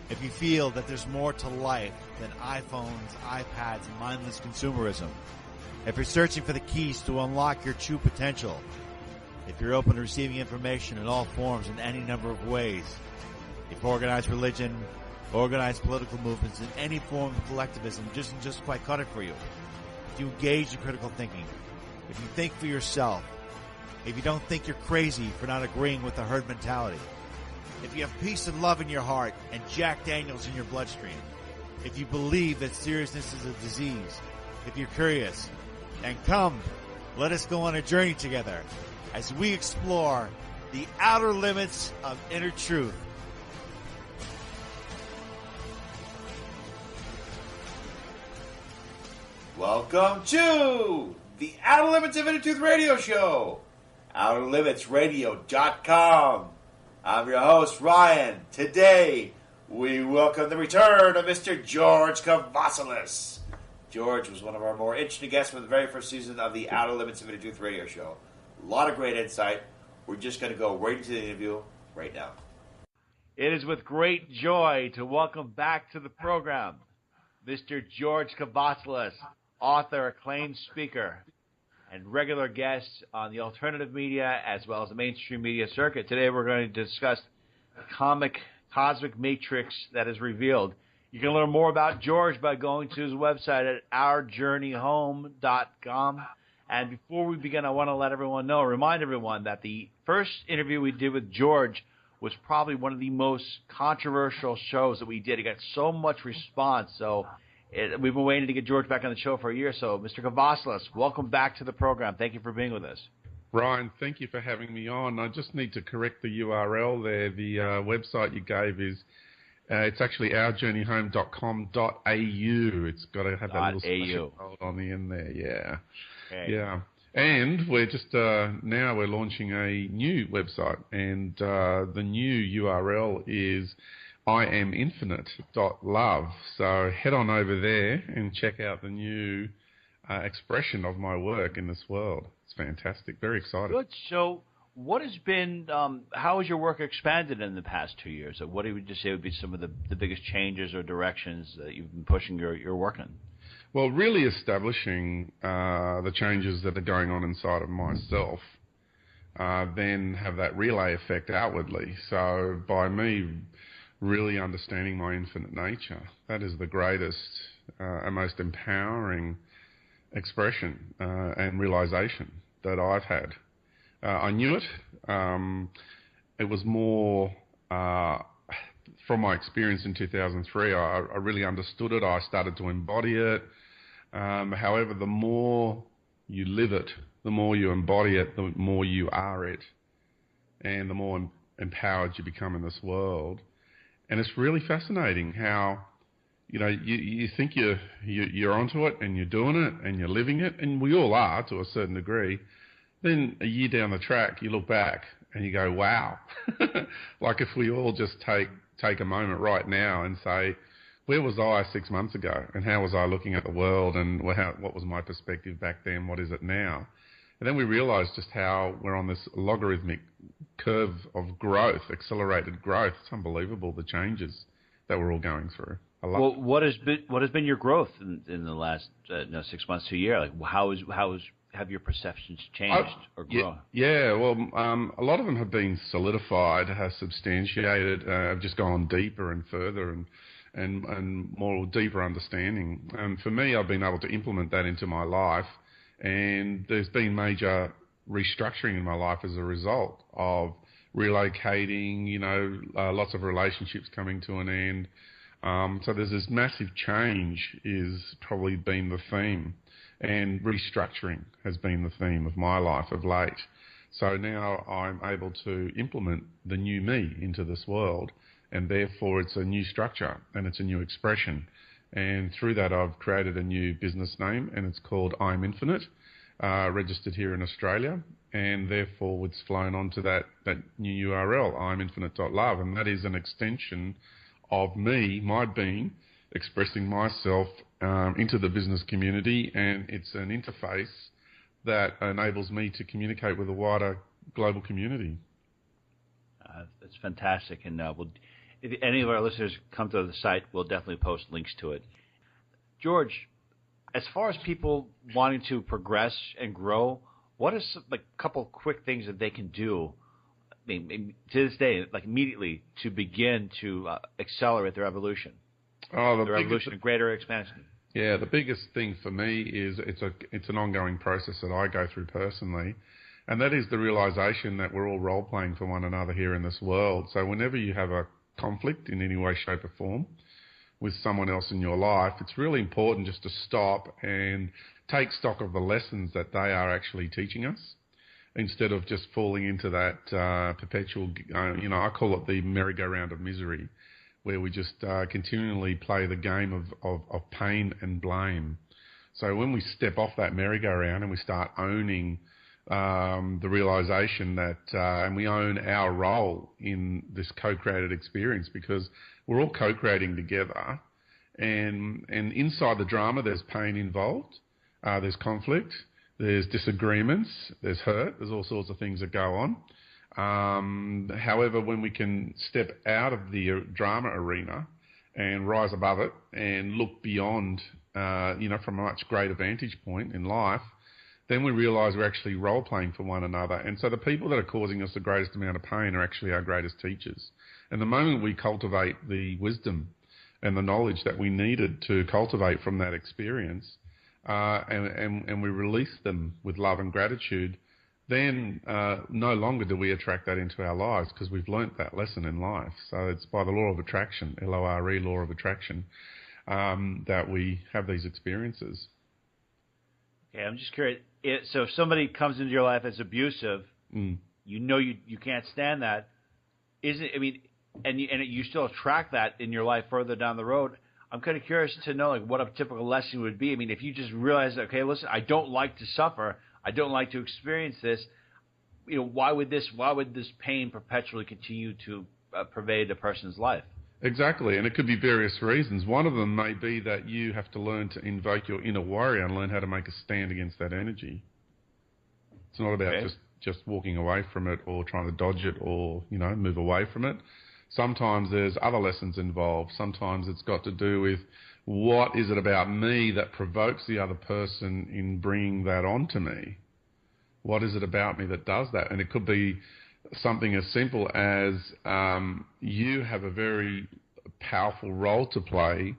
If you feel that there's more to life than iPhones, iPads, and mindless consumerism. If you're searching for the keys to unlock your true potential. If you're open to receiving information in all forms in any number of ways. If organized religion, organized political movements, in any form of collectivism just quite cut it for you. If you engage in critical thinking. If you think for yourself. If you don't think you're crazy for not agreeing with the herd mentality. If you have peace and love in your heart and Jack Daniels in your bloodstream. If you believe that seriousness is a disease. If you're curious. And come, let us go on a journey together as we explore the outer limits of inner truth. Welcome to the Outer Limits of Inner Truth radio show. OuterLimitsRadio.com. I'm your host, Ryan. Today, we welcome the return of Mr. George Kavassilas. George was one of our more interesting guests from the very first season of the Outer Limits of Inner Truth radio show. A lot of great insight. We're just going to go right into the interview right now. It is with great joy to welcome back to the program Mr. George Kavassilas, author, acclaimed speaker, and regular guest on the alternative media as well as the mainstream media circuit. Today we're going to discuss the cosmic matrix that is revealed. You can learn more about George by going to his website at ourjourneyhome.com. And before we begin, I want to remind everyone that the first interview we did with George was probably one of the most controversial shows that we did. It got so much response. So we've been waiting to get George back on the show for a year. So, Mr. Kavassilas, welcome back to the program. Thank you for being with us. Ryan, thank you for having me on. I just need to correct the URL there. The website you gave is, it's actually ourjourneyhome.com.au. It's got to have that little special code on the end there, yeah. Okay. Yeah. And we're just, now we're launching a new website, and the new URL is iaminfinite.love. So head on over there and check out the new expression of my work in this world. It's fantastic. Very excited. Good. So what has been, how has your work expanded in the past 2 years? What would you say would be some of the biggest changes or directions that you've been pushing your work in? Well, really establishing the changes that are going on inside of myself, then have that relay effect outwardly. So by me really understanding my infinite nature, that is the greatest and most empowering expression and realization that I've had. I knew it. It was more from my experience in 2003. I really understood it. I started to embody it. However, the more you live it, the more you embody it, the more you are it, and the more empowered you become in this world. And it's really fascinating how, you think you're onto it and you're doing it and you're living it, and we all are to a certain degree. Then a year down the track, you look back and you go, wow. Like if we all just take a moment right now and say, where was I 6 months ago, and how was I looking at the world, and what was my perspective back then, what is it now? And then we realize just how we're on this logarithmic curve of growth, accelerated growth. It's unbelievable, the changes that we're all going through. Well, what has been your growth in the last 6 months to a year? Like have your perceptions changed or grown? Yeah, well, a lot of them have been solidified, have substantiated, have just gone deeper and further and more deeper understanding. For me, I've been able to implement that into my life, and there's been major restructuring in my life as a result of relocating, lots of relationships coming to an end. So there's this massive change is probably been the theme, and restructuring has been the theme of my life of late. So now I'm able to implement the new me into this world, and therefore it's a new structure and it's a new expression. And through that I've created a new business name, and it's called I'm Infinite, registered here in Australia, and therefore it's flown onto that new URL, iaminfinite.love, and that is an extension of me, my being, expressing myself into the business community, and it's an interface that enables me to communicate with a wider global community. That's fantastic, and if any of our listeners come to the site, we'll definitely post links to it. George, as far as people wanting to progress and grow, what are a couple quick things that they can do, to this day, immediately, to begin to accelerate their evolution? Their evolution and greater expansion. Yeah, the biggest thing for me is it's an ongoing process that I go through personally, and that is the realization that we're all role-playing for one another here in this world. So whenever you have a conflict in any way, shape or form with someone else in your life, it's really important just to stop and take stock of the lessons that they are actually teaching us, instead of just falling into that perpetual, I call it the merry-go-round of misery, where we just continually play the game of pain and blame. So when we step off that merry-go-round and we start owning the realization that, and we own our role in this co-created experience, because we're all co-creating together, and inside the drama there's pain involved, there's conflict, there's disagreements, there's hurt, there's all sorts of things that go on. However, when we can step out of the drama arena and rise above it and look beyond, from a much greater vantage point in life, then we realise we're actually role-playing for one another. And so the people that are causing us the greatest amount of pain are actually our greatest teachers. And the moment we cultivate the wisdom and the knowledge that we needed to cultivate from that experience, and we release them with love and gratitude, then no longer do we attract that into our lives, because we've learnt that lesson in life. So it's by the law of attraction, L-O-R-E, law of attraction, that we have these experiences. Okay, I'm just curious. So if somebody comes into your life as abusive, you can't stand that. And you still attract that in your life further down the road. I'm kind of curious to know what a typical lesson would be. If you just realize, okay, listen, I don't like to suffer, I don't like to experience this. Why would this pain perpetually continue to pervade a person's life? Exactly, and it could be various reasons. One of them may be that you have to learn to invoke your inner warrior and learn how to make a stand against that energy. It's not about just walking away from it or trying to dodge it or move away from it. Sometimes there's other lessons involved. Sometimes it's got to do with what is it about me that provokes the other person in bringing that onto me? What is it about me that does that? And it could be something as simple as you have a very powerful role to play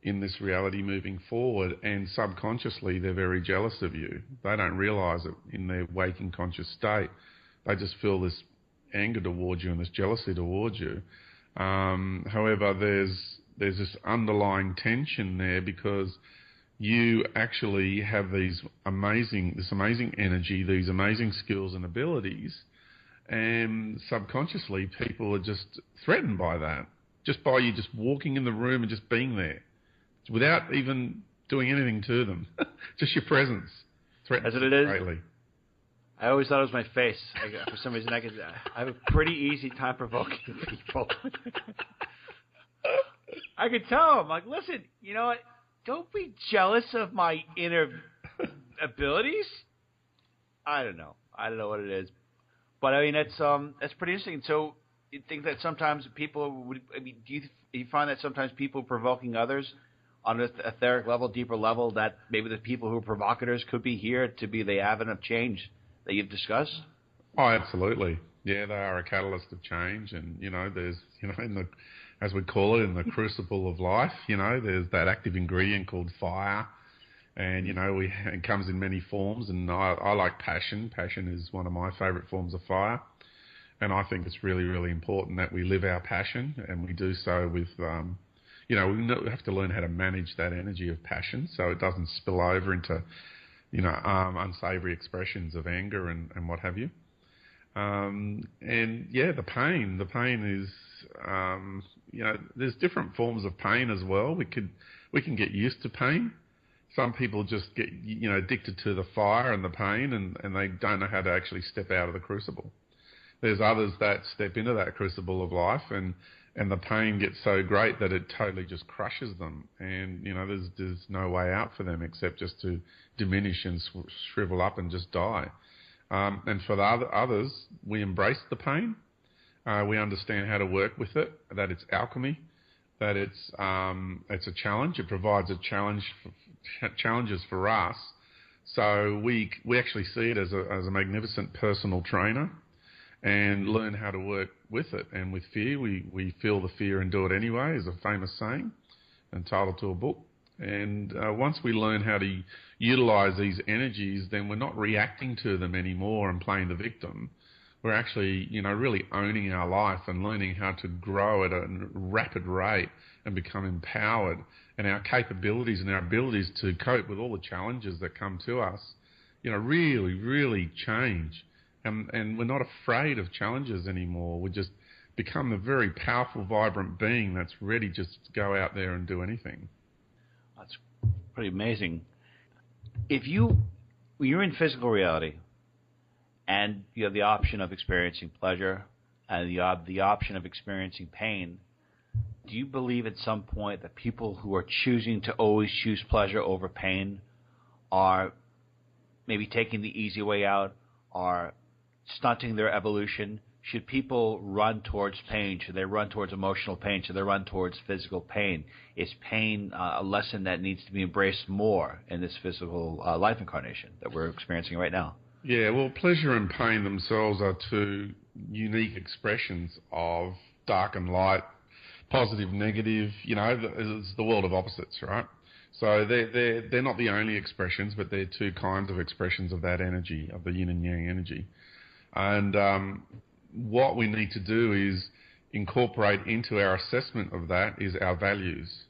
in this reality moving forward, and subconsciously they're very jealous of you. They don't realise it in their waking conscious state. They just feel this anger towards you and this jealousy towards you. However, there's this underlying tension there, because you actually have this amazing energy, these amazing skills and abilities, and subconsciously people are just threatened by that, just by you just walking in the room and just being there, without even doing anything to them. Just your presence threatens them greatly. I always thought it was my face. For some reason, I have a pretty easy time provoking people. I could tell them, listen, you know what? Don't be jealous of my inner abilities. I don't know what it is, but that's pretty interesting. So you think that sometimes people would? Do you find that sometimes people provoking others on an etheric level, deeper level, that maybe the people who are provocators could be here to be the advent of change that you've discussed? Oh, absolutely. Yeah, they are a catalyst of change, and there's in the, as we call it, in the crucible of life, there's that active ingredient called fire, and it comes in many forms, and I like passion. Passion is one of my favourite forms of fire, and I think it's really, really important that we live our passion, and we do so with we have to learn how to manage that energy of passion so it doesn't spill over into unsavory expressions of anger and what have you. The pain is, there's different forms of pain as well. We can get used to pain. Some people just get, addicted to the fire and the pain, and they don't know how to actually step out of the crucible. There's others that step into that crucible of life, and the pain gets so great that it totally just crushes them, and there's no way out for them except just to diminish and shrivel up and just die. And for the others, we embrace the pain, We understand how to work with it, that it's alchemy, that it's a challenge. It provides challenges for us. So we actually see it as a magnificent personal trainer, and learn how to work with it. And with fear, we feel the fear and do it anyway, is a famous saying, entitled to a book. And once we learn how to utilize these energies, then we're not reacting to them anymore and playing the victim. We're actually, really owning our life and learning how to grow at a rapid rate and become empowered. And our capabilities and our abilities to cope with all the challenges that come to us, really, really change. And we're not afraid of challenges anymore. We just become a very powerful, vibrant being that's ready just to go out there and do anything. That's pretty amazing. When you're in physical reality and you have the option of experiencing pleasure and you have the option of experiencing pain, do you believe at some point that people who are choosing to always choose pleasure over pain are maybe taking the easy way out, are stunting their evolution? Should people run towards pain? Should they run towards emotional pain? Should they run towards physical pain? Is pain a lesson that needs to be embraced more in this physical life incarnation that we're experiencing right now? Yeah, well, pleasure and pain themselves are two unique expressions of dark and light, positive, negative. It's the world of opposites, right? So they're not the only expressions, but they're two kinds of expressions of that energy, of the yin and yang energy. And what we need to do is incorporate into our assessment of that is our values.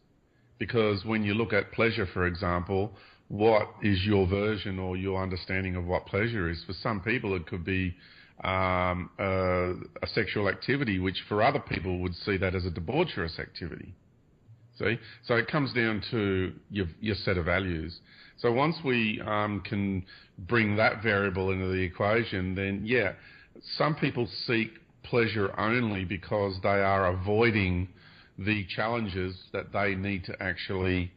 Because when you look at pleasure, for example, what is your version or your understanding of what pleasure is? For some people, it could be a sexual activity, which for other people would see that as a debaucherous activity. See? So it comes down to your set of values. So once we can bring that variable into the equation, then some people seek pleasure only because they are avoiding the challenges that they need to actually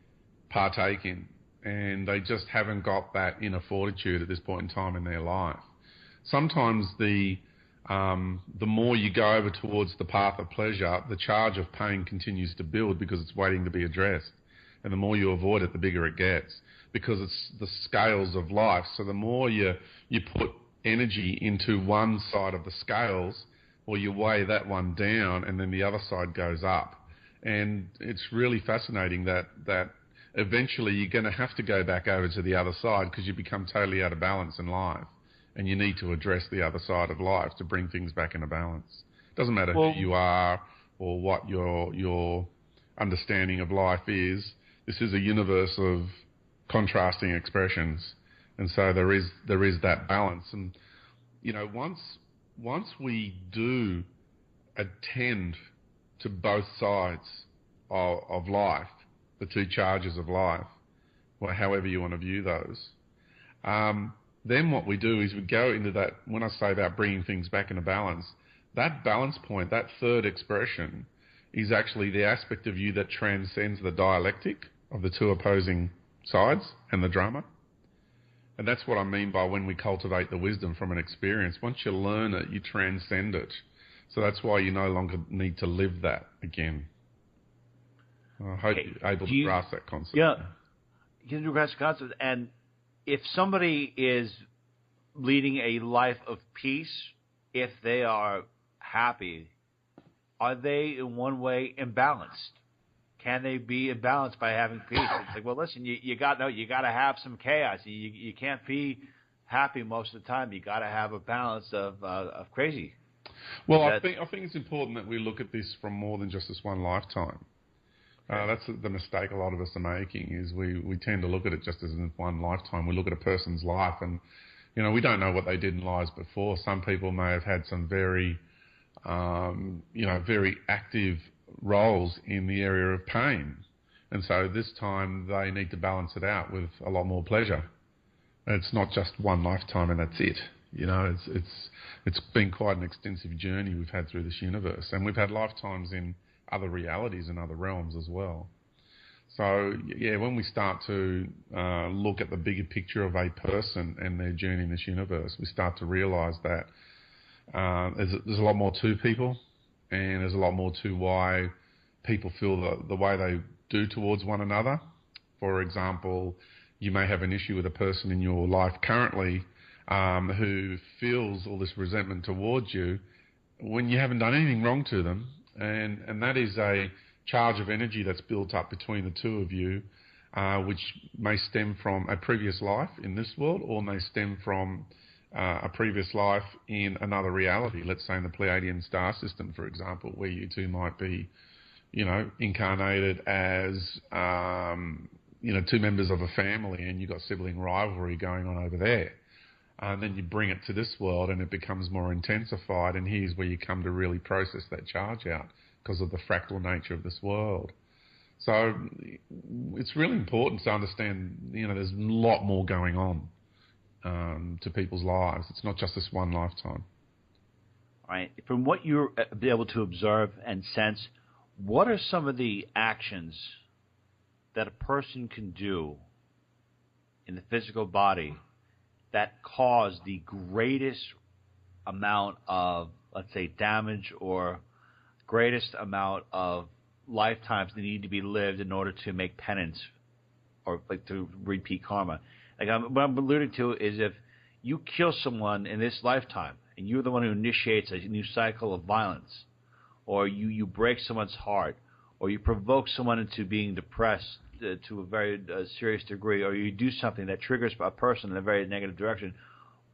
partake in. And they just haven't got that inner fortitude at this point in time in their life. Sometimes the more you go over towards the path of pleasure, the charge of pain continues to build because it's waiting to be addressed. And the more you avoid it, the bigger it gets, because it's the scales of life. So the more you put energy into one side of the scales, or you weigh that one down, and then the other side goes up. And it's really fascinating that eventually you're going to have to go back over to the other side because you become totally out of balance in life. And you need to address the other side of life to bring things back into balance. It doesn't matter who you are or what your understanding of life is. This is a universe of contrasting expressions. And so there is that balance. And, once we do attend to both sides of life, the two charges of life, or however you want to view those, then what we do is we go into that, when I say about bringing things back into balance, that balance point, that third expression, is actually the aspect of you that transcends the dialectic of the two opposing sides and the drama. And that's what I mean by when we cultivate the wisdom from an experience. Once you learn it, you transcend it. So that's why you no longer need to live that again. I hope you're able to grasp that concept. Yeah, you can grasp the concept. And if somebody is leading a life of peace, if they are happy, are they in one way imbalanced? Can they be imbalanced by having peace? It's like, well, listen, you got to have some chaos. You can't be happy most of the time. You got to have a balance of crazy. Well, I think it's important that we look at this from more than just this one lifetime. That's the mistake a lot of us are making, is we tend to look at it just as in one lifetime. We look at a person's life and, we don't know what they did in lives before. Some people may have had some very, very active roles in the area of pain. And so this time they need to balance it out with a lot more pleasure. And it's not just one lifetime and that's it. It's been quite an extensive journey we've had through this universe. And we've had lifetimes in other realities and other realms as well. So, when we start to look at the bigger picture of a person and their journey in this universe, we start to realise that There's a lot more to people, and there's a lot more to why people feel the way they do towards one another. For example, you may have an issue with a person in your life currently who feels all this resentment towards you when you haven't done anything wrong to them, and that is a charge of energy that's built up between the two of you, which may stem from a previous life in this world, or may stem from a previous life in another reality. Let's say in the Pleiadian star system, for example, where you two might be, incarnated as, two members of a family, and you've got sibling rivalry going on over there. And then you bring it to this world and it becomes more intensified, and here's where you come to really process that charge out because of the fractal nature of this world. So it's really important to understand, there's a lot more going on to people's lives. It's not just this one lifetime. All right. From what you're able to observe and sense, what are some of the actions that a person can do in the physical body that cause the greatest amount of, let's say, damage, or greatest amount of lifetimes that need to be lived in order to make penance or like to repeat karma? Like what I'm alluding to is, if you kill someone in this lifetime and you're the one who initiates a new cycle of violence, or you break someone's heart, or you provoke someone into being depressed to a very serious degree, or you do something that triggers a person in a very negative direction,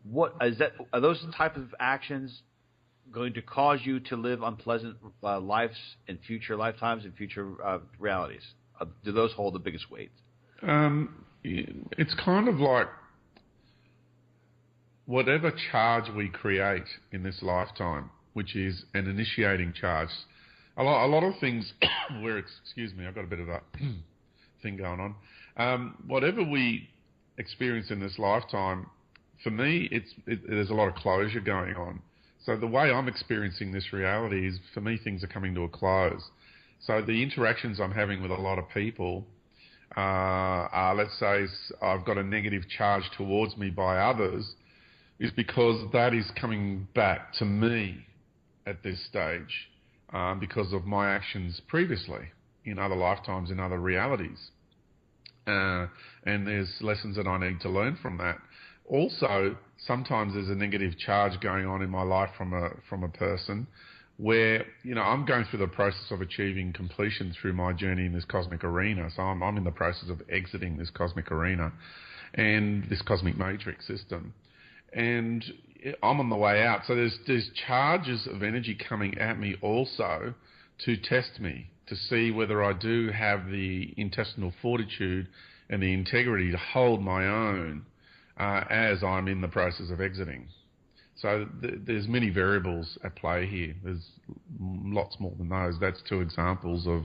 what is that? Are those the type of actions going to cause you to live unpleasant lives in future lifetimes and future realities? Do those hold the biggest weight? It's kind of like whatever charge we create in this lifetime, which is an initiating charge. A lot of things where, excuse me, I've got a bit of a thing going on. Whatever we experience in this lifetime, for me, there's a lot of closure going on. So the way I'm experiencing this reality is, for me, things are coming to a close. So the interactions I'm having with a lot of people are, let's say, I've got a negative charge towards me by others, is because that is coming back to me at this stage because of my actions previously in other lifetimes, in other realities. And there's lessons that I need to learn from that. Also, sometimes there's a negative charge going on in my life from a person where, I'm going through the process of achieving completion through my journey in this cosmic arena. So I'm in the process of exiting this cosmic arena and this cosmic matrix system. And I'm on the way out. So there's charges of energy coming at me also to test me, to see whether I do have the intestinal fortitude and the integrity to hold my own as I'm in the process of exiting. So there's many variables at play here. There's lots more than those. That's two examples of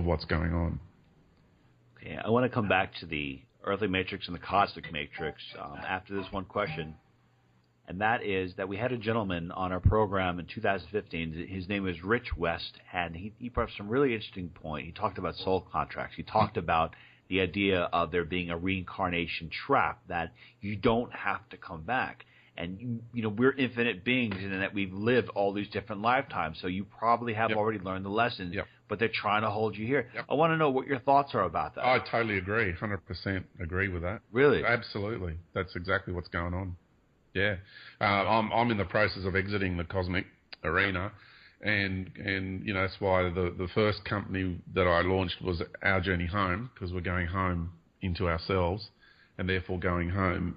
what's going on. Okay, I want to come back to the earthly matrix and the cosmic matrix after this one question. And that is that we had a gentleman on our program in 2015. His name was Rich West, and he brought up some really interesting point. He talked about soul contracts. He talked about the idea of there being a reincarnation trap, that you don't have to come back. And, we're infinite beings, and that we've lived all these different lifetimes. So you probably have already learned the lesson, but they're trying to hold you here. I want to know what your thoughts are about that. I totally agree. 100% agree with that. Really? Absolutely. That's exactly what's going on. Yeah. I'm in the process of exiting the cosmic arena. And that's why the first company that I launched was Our Journey Home, because we're going home into ourselves, and therefore going home,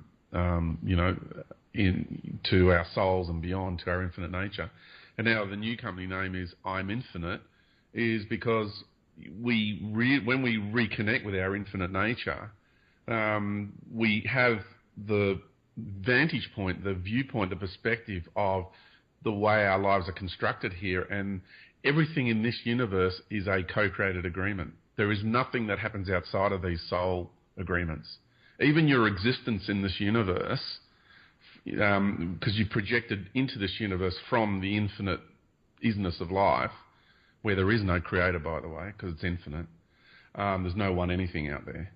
to our souls and beyond, to our infinite nature. And now the new company name is I'm Infinite, is because when we reconnect with our infinite nature, we have the vantage point, the viewpoint, the perspective of the way our lives are constructed here, and everything in this universe is a co-created agreement. There is nothing that happens outside of these soul agreements. Even your existence in this universe, because you projected into this universe from the infinite isness of life, where there is no creator, by the way, because it's infinite. There's no one anything out there.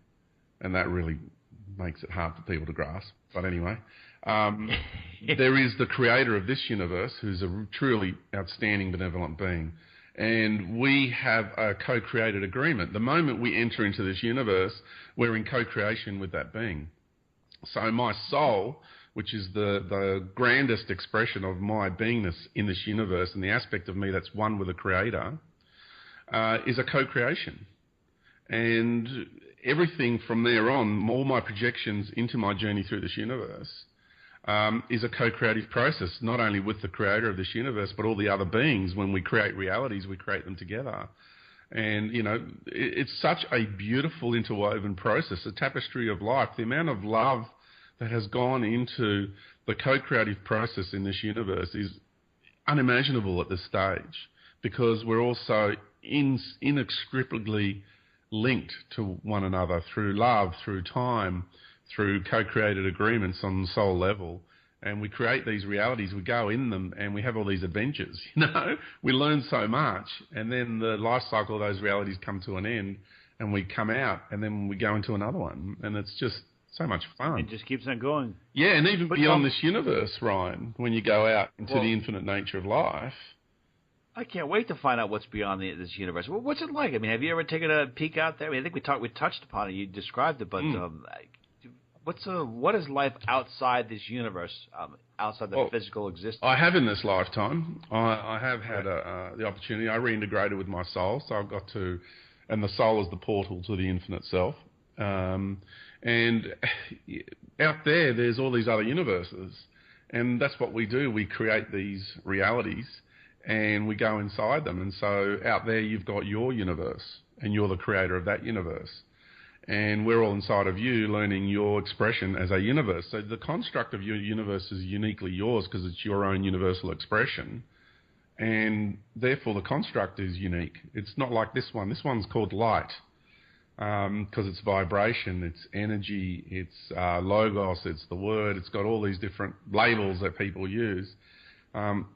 And that really makes it hard for people to grasp. But anyway, there is the creator of this universe, who's a truly outstanding benevolent being. And we have a co-created agreement. The moment we enter into this universe, we're in co-creation with that being. So my soul, which is the grandest expression of my beingness in this universe and the aspect of me that's one with the creator, is a co-creation. And everything from there on, all my projections into my journey through this universe, is a co-creative process, not only with the creator of this universe, but all the other beings. When we create realities, we create them together. And, you know, it's such a beautiful interwoven process, a tapestry of life. The amount of love that has gone into the co-creative process in this universe is unimaginable at this stage, because we're all so inextricably linked to one another through love, through time, through co-created agreements on the soul level. And we create these realities, we go in them, and we have all these adventures, you know. We learn so much, and then the life cycle of those realities come to an end, and we come out, and then we go into another one. And it's just so much fun. It just keeps on going. Yeah, and even beyond this universe, Ryan, when you go out into the infinite nature of life. I can't wait to find out what's beyond this universe. Well, what's it like? I mean, have you ever taken a peek out there? I mean, I think we touched upon it. You described it, but what is life outside this universe, outside the physical existence? I have in this lifetime. I have had the opportunity. I reintegrated with my soul, so I've got to, and the soul is the portal to the infinite self. And out there's all these other universes, and that's what we do. We create these realities, and we go inside them. And so out there, you've got your universe, and you're the creator of that universe. And we're all inside of you learning your expression as a universe. So the construct of your universe is uniquely yours because it's your own universal expression. And therefore the construct is unique. It's not like this one. This one's called light because it's vibration, it's energy, it's logos, it's the word. It's got all these different labels that people use. And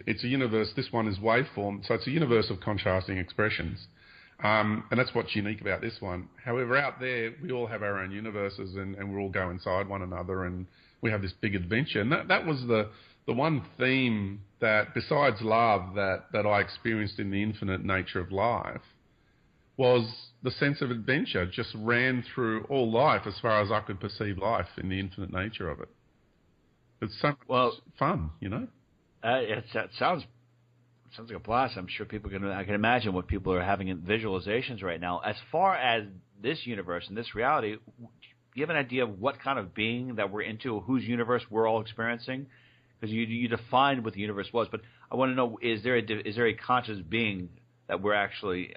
it's a universe. This one is waveform. So it's a universe of contrasting expressions. And that's what's unique about this one. However, out there, we all have our own universes, and we all go inside one another, and we have this big adventure. And that was the one theme that, besides love, that I experienced in the infinite nature of life, was the sense of adventure. Just ran through all life as far as I could perceive life in the infinite nature of it. It's so much fun, you know? It sounds like a blast. I'm sure I can imagine what people are having in visualizations right now. As far as this universe and this reality, do you have an idea of what kind of being that we're into, whose universe we're all experiencing? Because you defined what the universe was, but I want to know, is there a conscious being that we're actually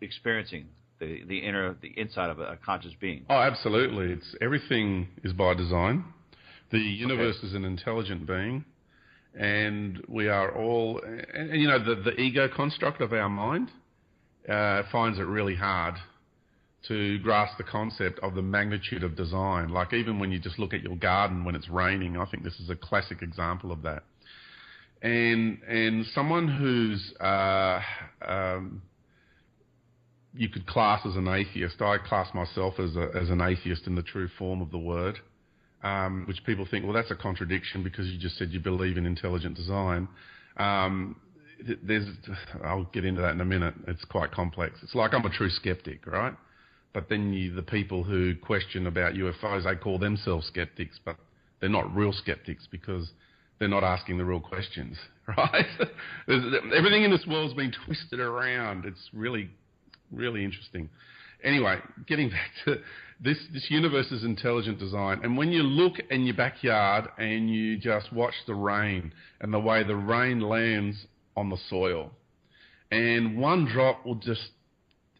experiencing, the inside of a conscious being? Oh, absolutely. Everything is by design. The universe is an intelligent being. And we are all, and you know, the ego construct of our mind finds it really hard to grasp the concept of the magnitude of design. Like even when you just look at your garden when it's raining, I think this is a classic example of that. And someone who's you could class as an atheist. I class myself as an atheist in the true form of the word. Which people think, well, that's a contradiction because you just said you believe in intelligent design. I'll get into that in a minute. It's quite complex. It's like I'm a true skeptic, right? But then the people who question about UFOs, they call themselves skeptics, but they're not real skeptics because they're not asking the real questions, right? Everything in this world's been twisted around. It's really, really interesting. Anyway, getting back to this universe is intelligent design. And when you look in your backyard and you just watch the rain and the way the rain lands on the soil, and one drop will just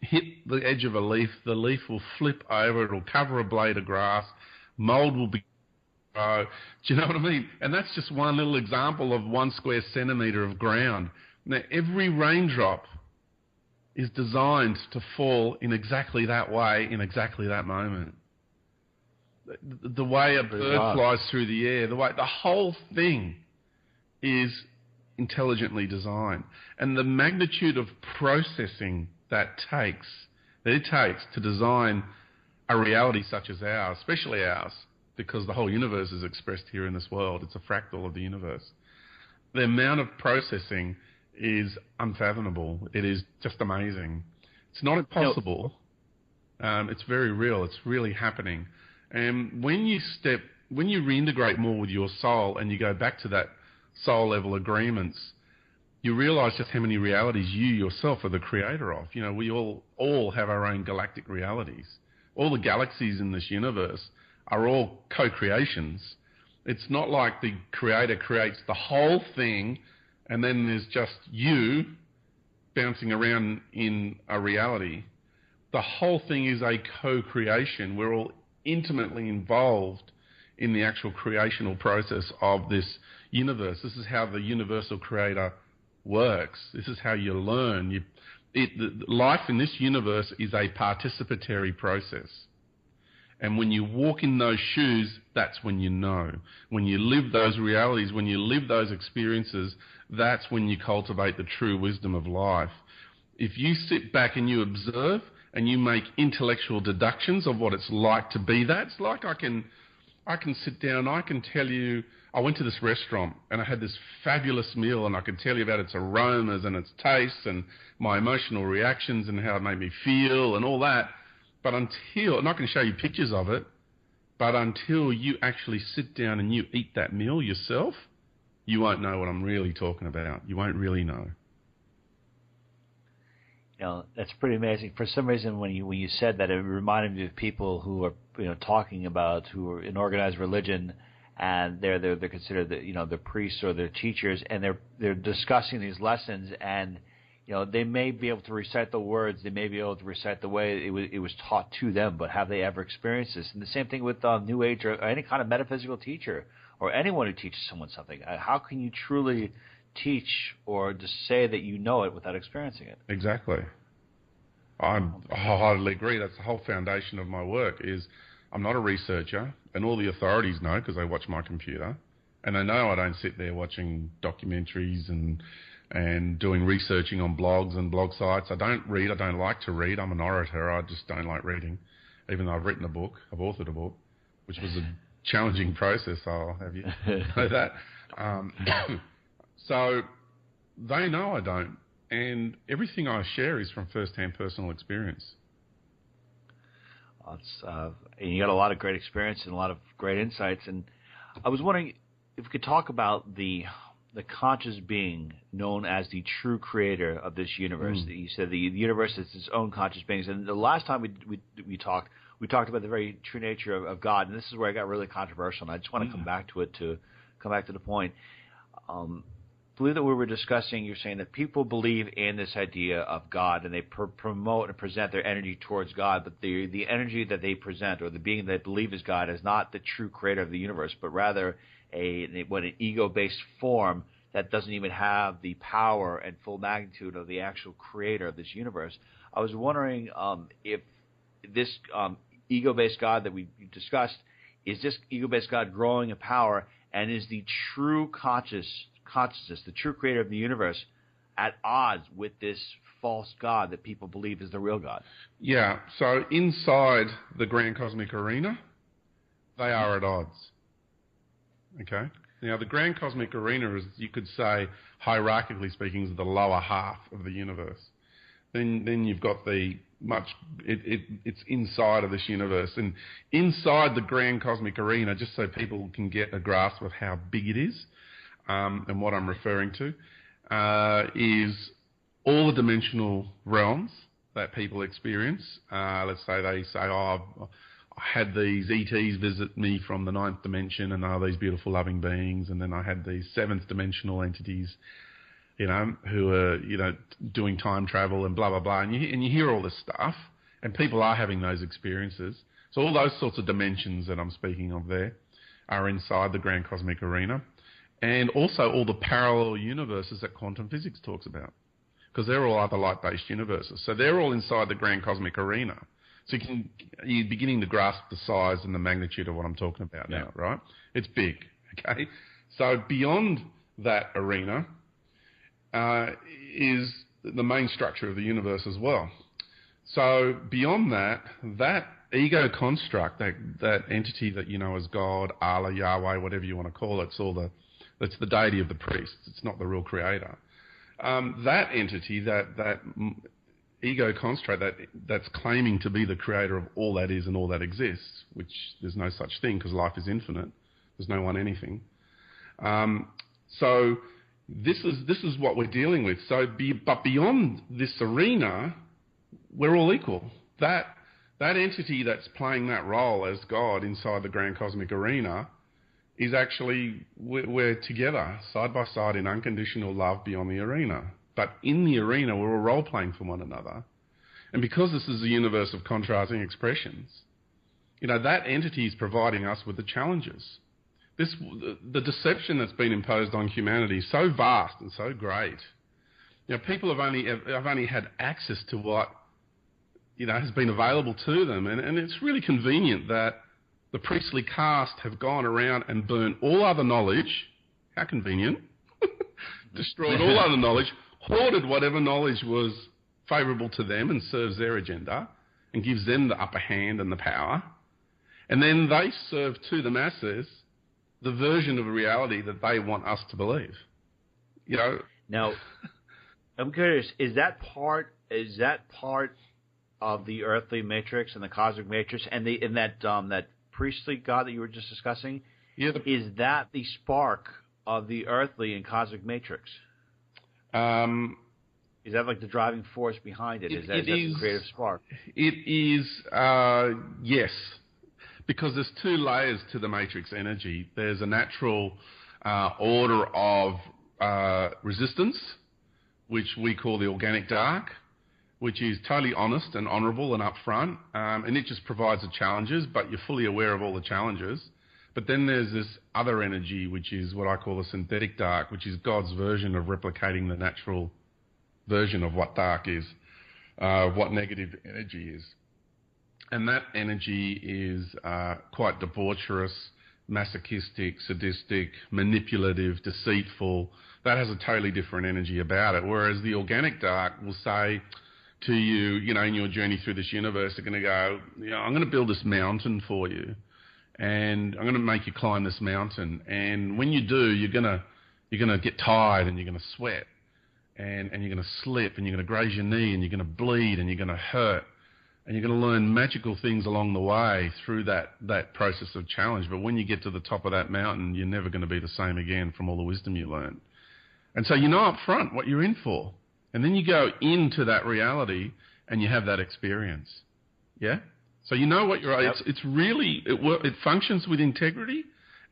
hit the edge of a leaf, the leaf will flip over, it'll cover a blade of grass, mold will be grow. Do you know what I mean? And that's just one little example of 1 square centimetre of ground. Now, every raindrop is designed to fall in exactly that way, in exactly that moment. The way a bird flies through the air, the whole thing is intelligently designed. And the magnitude of processing that it takes to design a reality such as ours, especially ours, because the whole universe is expressed here in this world. It's a fractal of the universe. The amount of processing is unfathomable. It is just amazing. It's not impossible. It's very real. It's really happening. And when you reintegrate more with your soul and you go back to that soul level agreements, you realize just how many realities you yourself are the creator of. You know, we all have our own galactic realities. All the galaxies in this universe are all co-creations. It's not like the creator creates the whole thing and then there's just you bouncing around in a reality. The whole thing is a co-creation. We're all intimately involved in the actual creational process of this universe. This is how the universal creator works. This is how you learn. Life in this universe is a participatory process. And when you walk in those shoes, that's when you know. When you live those realities, when you live those experiences, that's when you cultivate the true wisdom of life. If you sit back and you observe and you make intellectual deductions of what it's like to be that, it's like I can sit down, I can tell you, I went to this restaurant and I had this fabulous meal and I can tell you about its aromas and its tastes and my emotional reactions and how it made me feel and all that. But I'm not going to show you pictures of it, but until you actually sit down and you eat that meal yourself, you won't know what I'm really talking about. You won't really know. You know, that's pretty amazing. For some reason, when you said that, it reminded me of people who are talking about who are in organized religion, and they're considered the priests or the teachers, and they're discussing these lessons, and they may be able to recite the words, they may be able to recite the way it was taught to them, but have they ever experienced this? And the same thing with New Age or any kind of metaphysical teacher or anyone who teaches someone something. How can you truly teach or just say that you know it without experiencing it? Exactly. I wholeheartedly agree. That's the whole foundation of my work. Is I'm not a researcher, and all the authorities know because they watch my computer, and they know I don't sit there watching documentaries and doing researching on blogs and blog sites. I don't read. I don't like to read. I'm an orator. I just don't like reading, even though I've written a book. I've authored a book, which was a challenging process. I'll have you know that. So they know I don't. And everything I share is from first-hand personal experience. And you got a lot of great experience and a lot of great insights. And I was wondering if we could talk about the conscious being known as the true creator of this universe. You said the universe is its own conscious beings. And the last time we talked about the very true nature of God. And this is where I got really controversial. And I just want to come back to it to come back to the point. I believe that we were discussing, you're saying that people believe in this idea of God and they promote and present their energy towards God, but the energy that they present or the being they believe is God is not the true creator of the universe, but rather an ego-based form that doesn't even have the power and full magnitude of the actual creator of this universe. I was wondering if this ego-based God that we discussed, is this ego-based God growing in power, and is the true consciousness, the true creator of the universe, at odds with this false God that people believe is the real God? Yeah, so inside the grand cosmic arena, they are at odds. Okay? Now, the grand cosmic arena is, you could say, hierarchically speaking, is the lower half of the universe. Then you've got it's inside of this universe. And inside the grand cosmic arena, just so people can get a grasp of how big it is, and what I'm referring to, is all the dimensional realms that people experience. Let's say they say, I had these ETs visit me from the 9th dimension, and these beautiful loving beings, and then I had these 7th dimensional entities, who are, doing time travel and blah, blah, blah. And you hear all this stuff, and people are having those experiences. So all those sorts of dimensions that I'm speaking of there are inside the grand cosmic arena. And also all the parallel universes that quantum physics talks about, because they're all other light-based universes. So they're all inside the grand cosmic arena. So you're beginning to grasp the size and the magnitude of what I'm talking about now, right? It's big, okay? So beyond that arena is the main structure of the universe as well. So beyond that ego construct, that entity that you know as God, Allah, Yahweh, whatever you want to call it, it's the deity of the priests. It's not the real creator. That entity, that ego construct, that's claiming to be the creator of all that is and all that exists, which there's no such thing because life is infinite. There's no one anything. So this is what we're dealing with. But beyond this arena, we're all equal. That entity that's playing that role as God inside the grand cosmic arena is actually, we're together, side by side, in unconditional love beyond the arena. But in the arena, we're all role-playing for one another. And because this is a universe of contrasting expressions, that entity is providing us with the challenges. The deception that's been imposed on humanity is so vast and so great. People have only had access to what has been available to them, and it's really convenient that the priestly caste have gone around and burnt all other knowledge. How convenient. Destroyed all other knowledge, hoarded whatever knowledge was favourable to them and serves their agenda and gives them the upper hand and the power. And then they serve to the masses the version of reality that they want us to believe. Now, I'm curious, is that part of the earthly matrix and the cosmic matrix and in that priestly God that you were just discussing? Yeah, is that the spark of the earthly and cosmic matrix? Is that like the driving force behind it? Is that the creative spark? It is, yes. Because there's two layers to the matrix energy. There's a natural order of resistance, which we call the organic dark, which is totally honest and honourable and upfront, and it just provides the challenges, but you're fully aware of all the challenges. But then there's this other energy, which is what I call the synthetic dark, which is God's version of replicating the natural version of what dark is, what negative energy is. And that energy is quite debaucherous, masochistic, sadistic, manipulative, deceitful. That has a totally different energy about it. Whereas the organic dark will say to you, in your journey through this universe, they're going to go, I'm going to build this mountain for you, and I'm going to make you climb this mountain. And when you do, you're going to get tired, and you're going to sweat, and you're going to slip, and you're going to graze your knee, and you're going to bleed, and you're going to hurt. And you're going to learn magical things along the way through that process of challenge. But when you get to the top of that mountain, you're never going to be the same again from all the wisdom you learn. And so you know up front what you're in for. And then you go into that reality and you have that experience. Yeah? So you know what you're... Yep. It's really... It functions with integrity,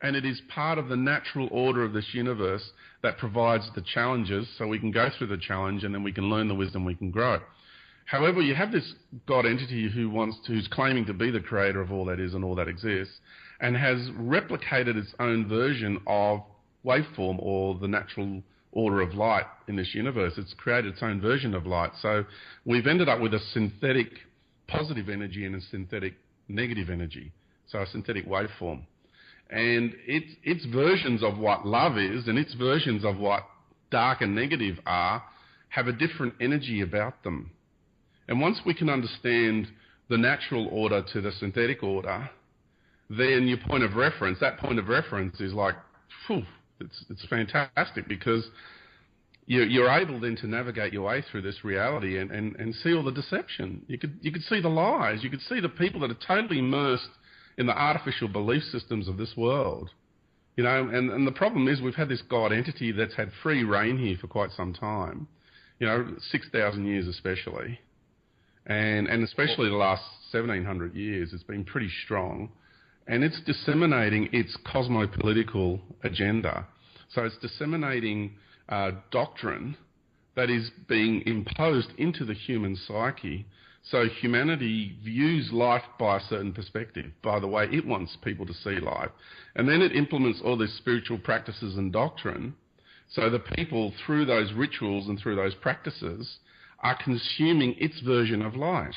and it is part of the natural order of this universe that provides the challenges so we can go through the challenge and then we can learn the wisdom, we can grow. However, you have this God entity who's claiming to be the creator of all that is and all that exists, and has replicated its own version of waveform or the natural order of light in this universe. It's created its own version of light. So we've ended up with a synthetic positive energy and a synthetic negative energy. So a synthetic waveform. And its versions of what love is and its versions of what dark and negative are have a different energy about them. And once we can understand the natural order to the synthetic order, then your point of reference, that point of reference is like, phew, it's fantastic, because you're able then to navigate your way through this reality and see all the deception. You could see the lies. You could see the people that are totally immersed in the artificial belief systems of this world. And the problem is we've had this God entity that's had free reign here for quite some time, 6,000 years especially. And especially the last 1,700 years, it's been pretty strong. And it's disseminating its cosmopolitical agenda. So it's disseminating doctrine that is being imposed into the human psyche. So humanity views life by a certain perspective, by the way it wants people to see life. And then it implements all these spiritual practices and doctrine. So the people, through those rituals and through those practices, are consuming its version of light.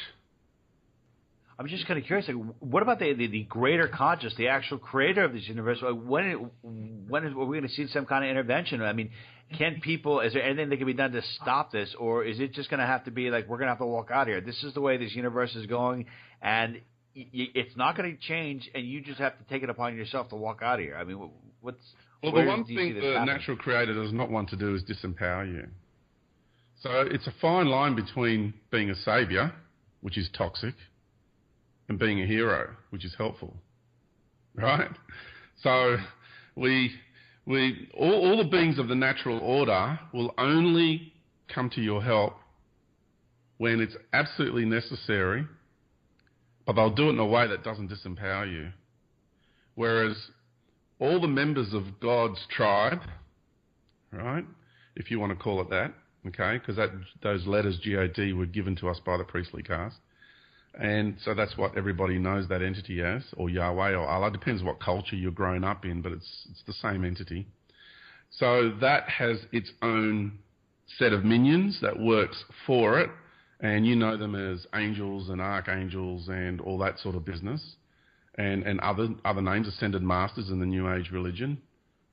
I'm just kind of curious, what about the greater conscious, the actual creator of this universe? When are we going to see some kind of intervention? I mean, is there anything that can be done to stop this, or is it just going to have to be like, we're going to have to walk out here? This is the way this universe is going, and it's not going to change, and you just have to take it upon yourself to walk out of here. I mean, Well, the one thing the natural creator does not want to do is disempower you. So it's a fine line between being a savior, which is toxic, and being a hero, which is helpful, right? So all the beings of the natural order will only come to your help when it's absolutely necessary, but they'll do it in a way that doesn't disempower you. Whereas all the members of God's tribe, right, if you want to call it that, okay, because those letters G-O-D were given to us by the priestly caste, and so that's what everybody knows that entity as, or Yahweh or Allah, depends what culture you're grown up in, but it's the same entity. So that has its own set of minions that works for it, and you know them as angels and archangels and all that sort of business, and other names, ascended masters in the New Age religion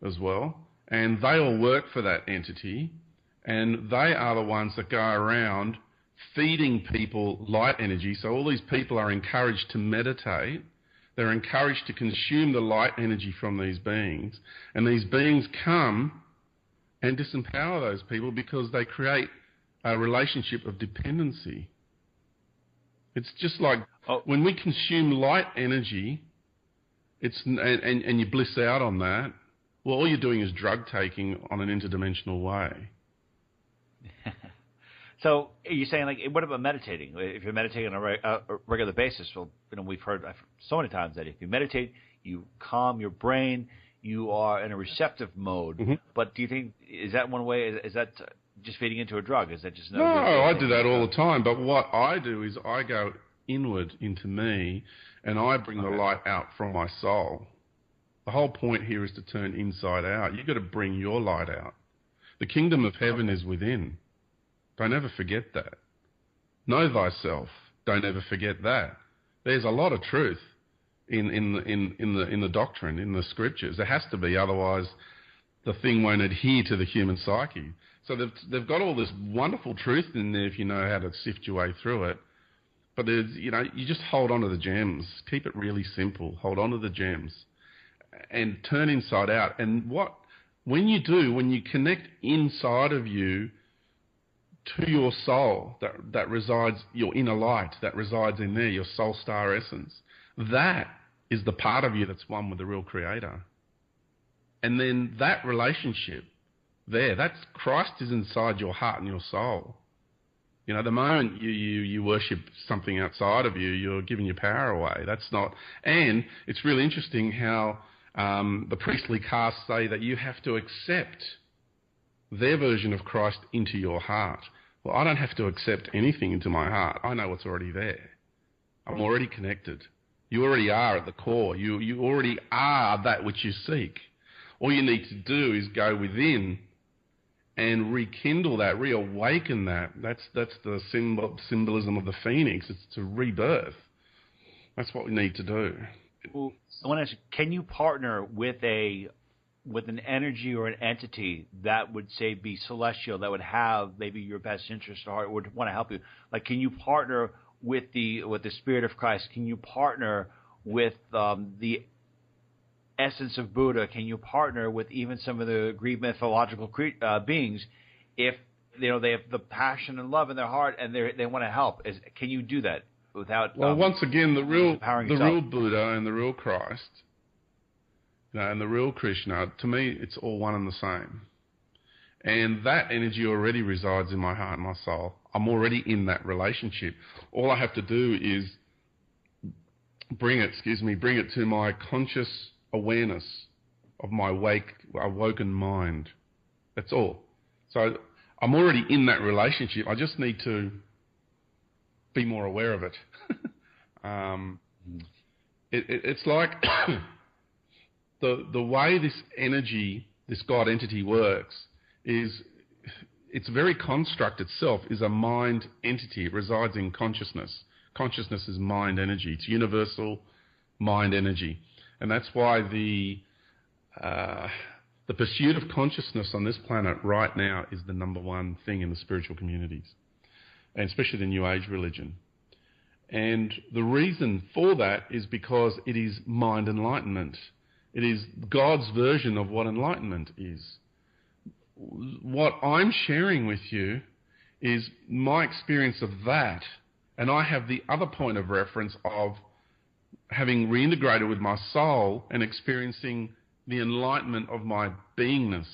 as well, and they all work for that entity, and they are the ones that go around feeding people light energy. So all these people are encouraged to meditate. They're encouraged to consume the light energy from these beings, and these beings come and disempower those people because they create a relationship of dependency. It's just like when we consume light energy, and you bliss out on that, well, all you're doing is drug taking on an interdimensional way. So are you saying, like, what about meditating? If you're meditating on a regular basis, well, we've heard so many times that if you meditate, you calm your brain, you are in a receptive mode. Mm-hmm. But do you think, is that one way, is that just feeding into a drug? Is that just no, I do that all the time. But what I do is I go inward into me, and I bring the light out from my soul. The whole point here is to turn inside out. You've got to bring your light out. The kingdom of heaven is within. Don't ever forget that. Know thyself. Don't ever forget that. There's a lot of truth in the doctrine, in the scriptures. There has to be, otherwise the thing won't adhere to the human psyche. So they've got all this wonderful truth in there if you know how to sift your way through it. But there's, you just hold on to the gems. Keep it really simple. Hold on to the gems and turn inside out. And when you connect inside of you to your soul that resides, your inner light that resides in there, your soul star essence, that is the part of you that's one with the real creator. And then that relationship there, that's Christ is inside your heart and your soul. The moment you worship something outside of you, you're giving your power away. That's not, and it's really interesting how the priestly caste say that you have to accept their version of Christ into your heart. Well, I don't have to accept anything into my heart. I know what's already there. I'm already connected. You already are at the core. You already are that which you seek. All you need to do is go within and rekindle that, reawaken that. That's the symbolism of the phoenix. It's to rebirth. That's what we need to do. Well, I want to ask you, can you partner with an energy or an entity that would, say, be celestial, that would have maybe your best interest at heart, would want to help you? Like, can you partner with the Spirit of Christ? Can you partner with the essence of Buddha? Can you partner with even some of the Greek mythological beings if they have the passion and love in their heart and they want to help? Can you do that without? Well, once again, the real Buddha and the real Christ, and the real Krishna, to me, it's all one and the same. And that energy already resides in my heart and my soul. I'm already in that relationship. All I have to do is bring it to my conscious awareness of my awoken mind. That's all. So I'm already in that relationship. I just need to be more aware of it. It's like the way this energy, this God entity works is its very construct itself is a mind entity. It resides in consciousness. Consciousness is mind energy. It's universal mind energy. And that's why the pursuit of consciousness on this planet right now is the number one thing in the spiritual communities, and especially the New Age religion. And the reason for that is because it is mind enlightenment. It is God's version of what enlightenment is. What I'm sharing with you is my experience of that, and I have the other point of reference of having reintegrated with my soul and experiencing the enlightenment of my beingness.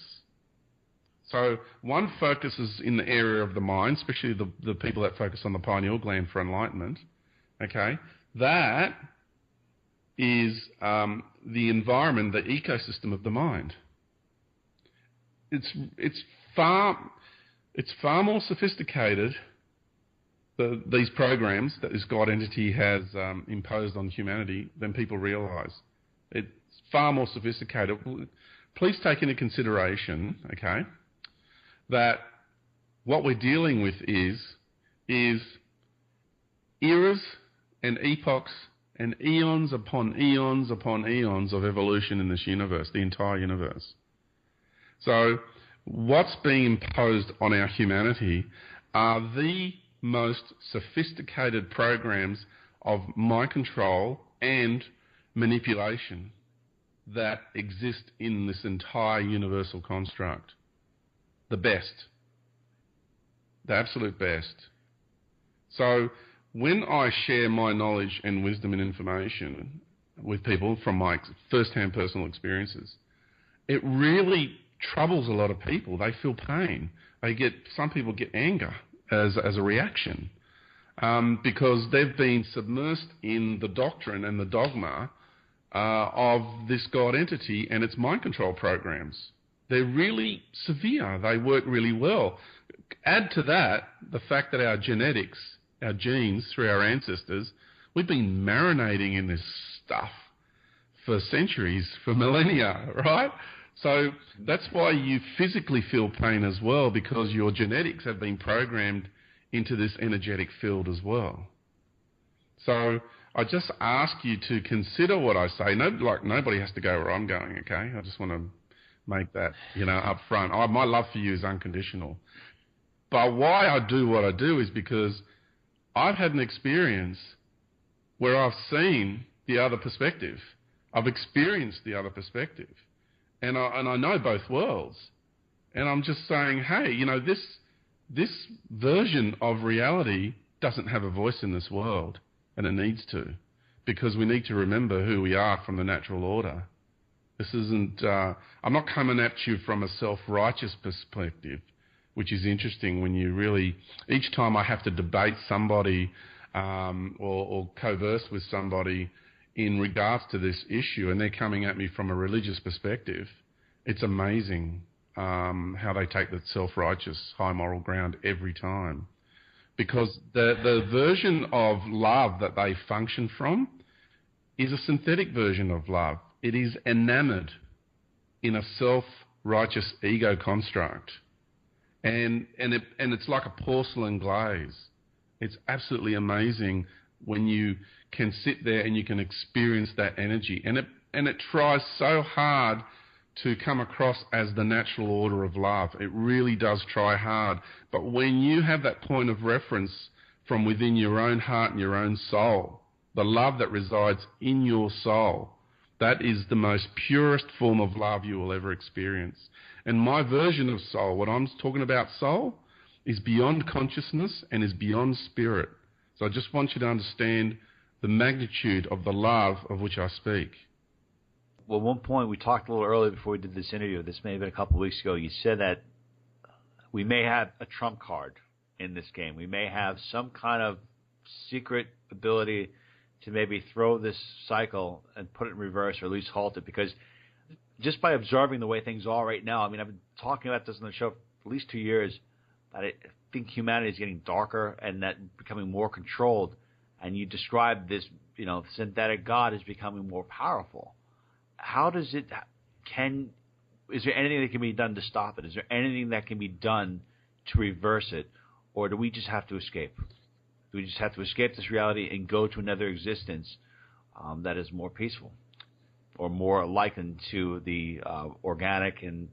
So one focuses in the area of the mind, especially the people that focus on the pineal gland for enlightenment. Okay, that is the environment, the ecosystem of the mind. It's far more sophisticated. These programs that this God entity has imposed on humanity than people realise. It's far more sophisticated. Please take into consideration, okay, that what we're dealing with is eras and epochs and eons upon eons upon eons of evolution in this universe, the entire universe. So what's being imposed on our humanity are the most sophisticated programs of mind control and manipulation that exist in this entire universal construct. The best. The absolute best. So when I share my knowledge and wisdom and information with people from my first-hand personal experiences, it really troubles a lot of people. They feel pain. Some people get anger as a reaction because they've been submersed in the doctrine and the dogma of this God entity and its mind control programs. They're really severe. They work really well. Add to that the fact that our genetics, our genes through our ancestors, we've been marinating in this stuff for centuries, for millennia, right? So that's why you physically feel pain as well, because your genetics have been programmed into this energetic field as well. So I just ask you to consider what I say. Nobody has to go where I'm going, okay? I just want to make that, up front. My love for you is unconditional. But why I do what I do is because I've had an experience where I've seen the other perspective. I've experienced the other perspective. And I know both worlds. And I'm just saying, hey, this version of reality doesn't have a voice in this world, and it needs to, because we need to remember who we are from the natural order. This isn't, I'm not coming at you from a self-righteous perspective, which is interesting when you really, each time I have to debate somebody or converse with somebody in regards to this issue, and they're coming at me from a religious perspective, it's amazing how they take the self-righteous, high moral ground every time. Because the version of love that they function from is a synthetic version of love. It is enamored in a self-righteous ego construct. And it's like a porcelain glaze. It's absolutely amazing when you can sit there and you can experience that energy. And it tries so hard to come across as the natural order of love. It really does try hard. But when you have that point of reference from within your own heart and your own soul, the love that resides in your soul, that is the most purest form of love you will ever experience. And my version of soul, what I'm talking about soul, is beyond consciousness and is beyond spirit. So I just want you to understand the magnitude of the love of which I speak. Well, one point we talked a little earlier before we did this interview, this may have been a couple of weeks ago, you said that we may have a trump card in this game. We may have some kind of secret ability to maybe throw this cycle and put it in reverse, or at least halt it, because just by observing the way things are right now, I mean, I've been talking about this on the show for at least 2 years, that I think humanity is getting darker and that becoming more controlled. And you described this, synthetic God as becoming more powerful. How does it, is there anything that can be done to stop it? Is there anything that can be done to reverse it? Or do we just have to escape? Do we just have to escape this reality and go to another existence that is more peaceful or more likened to the organic and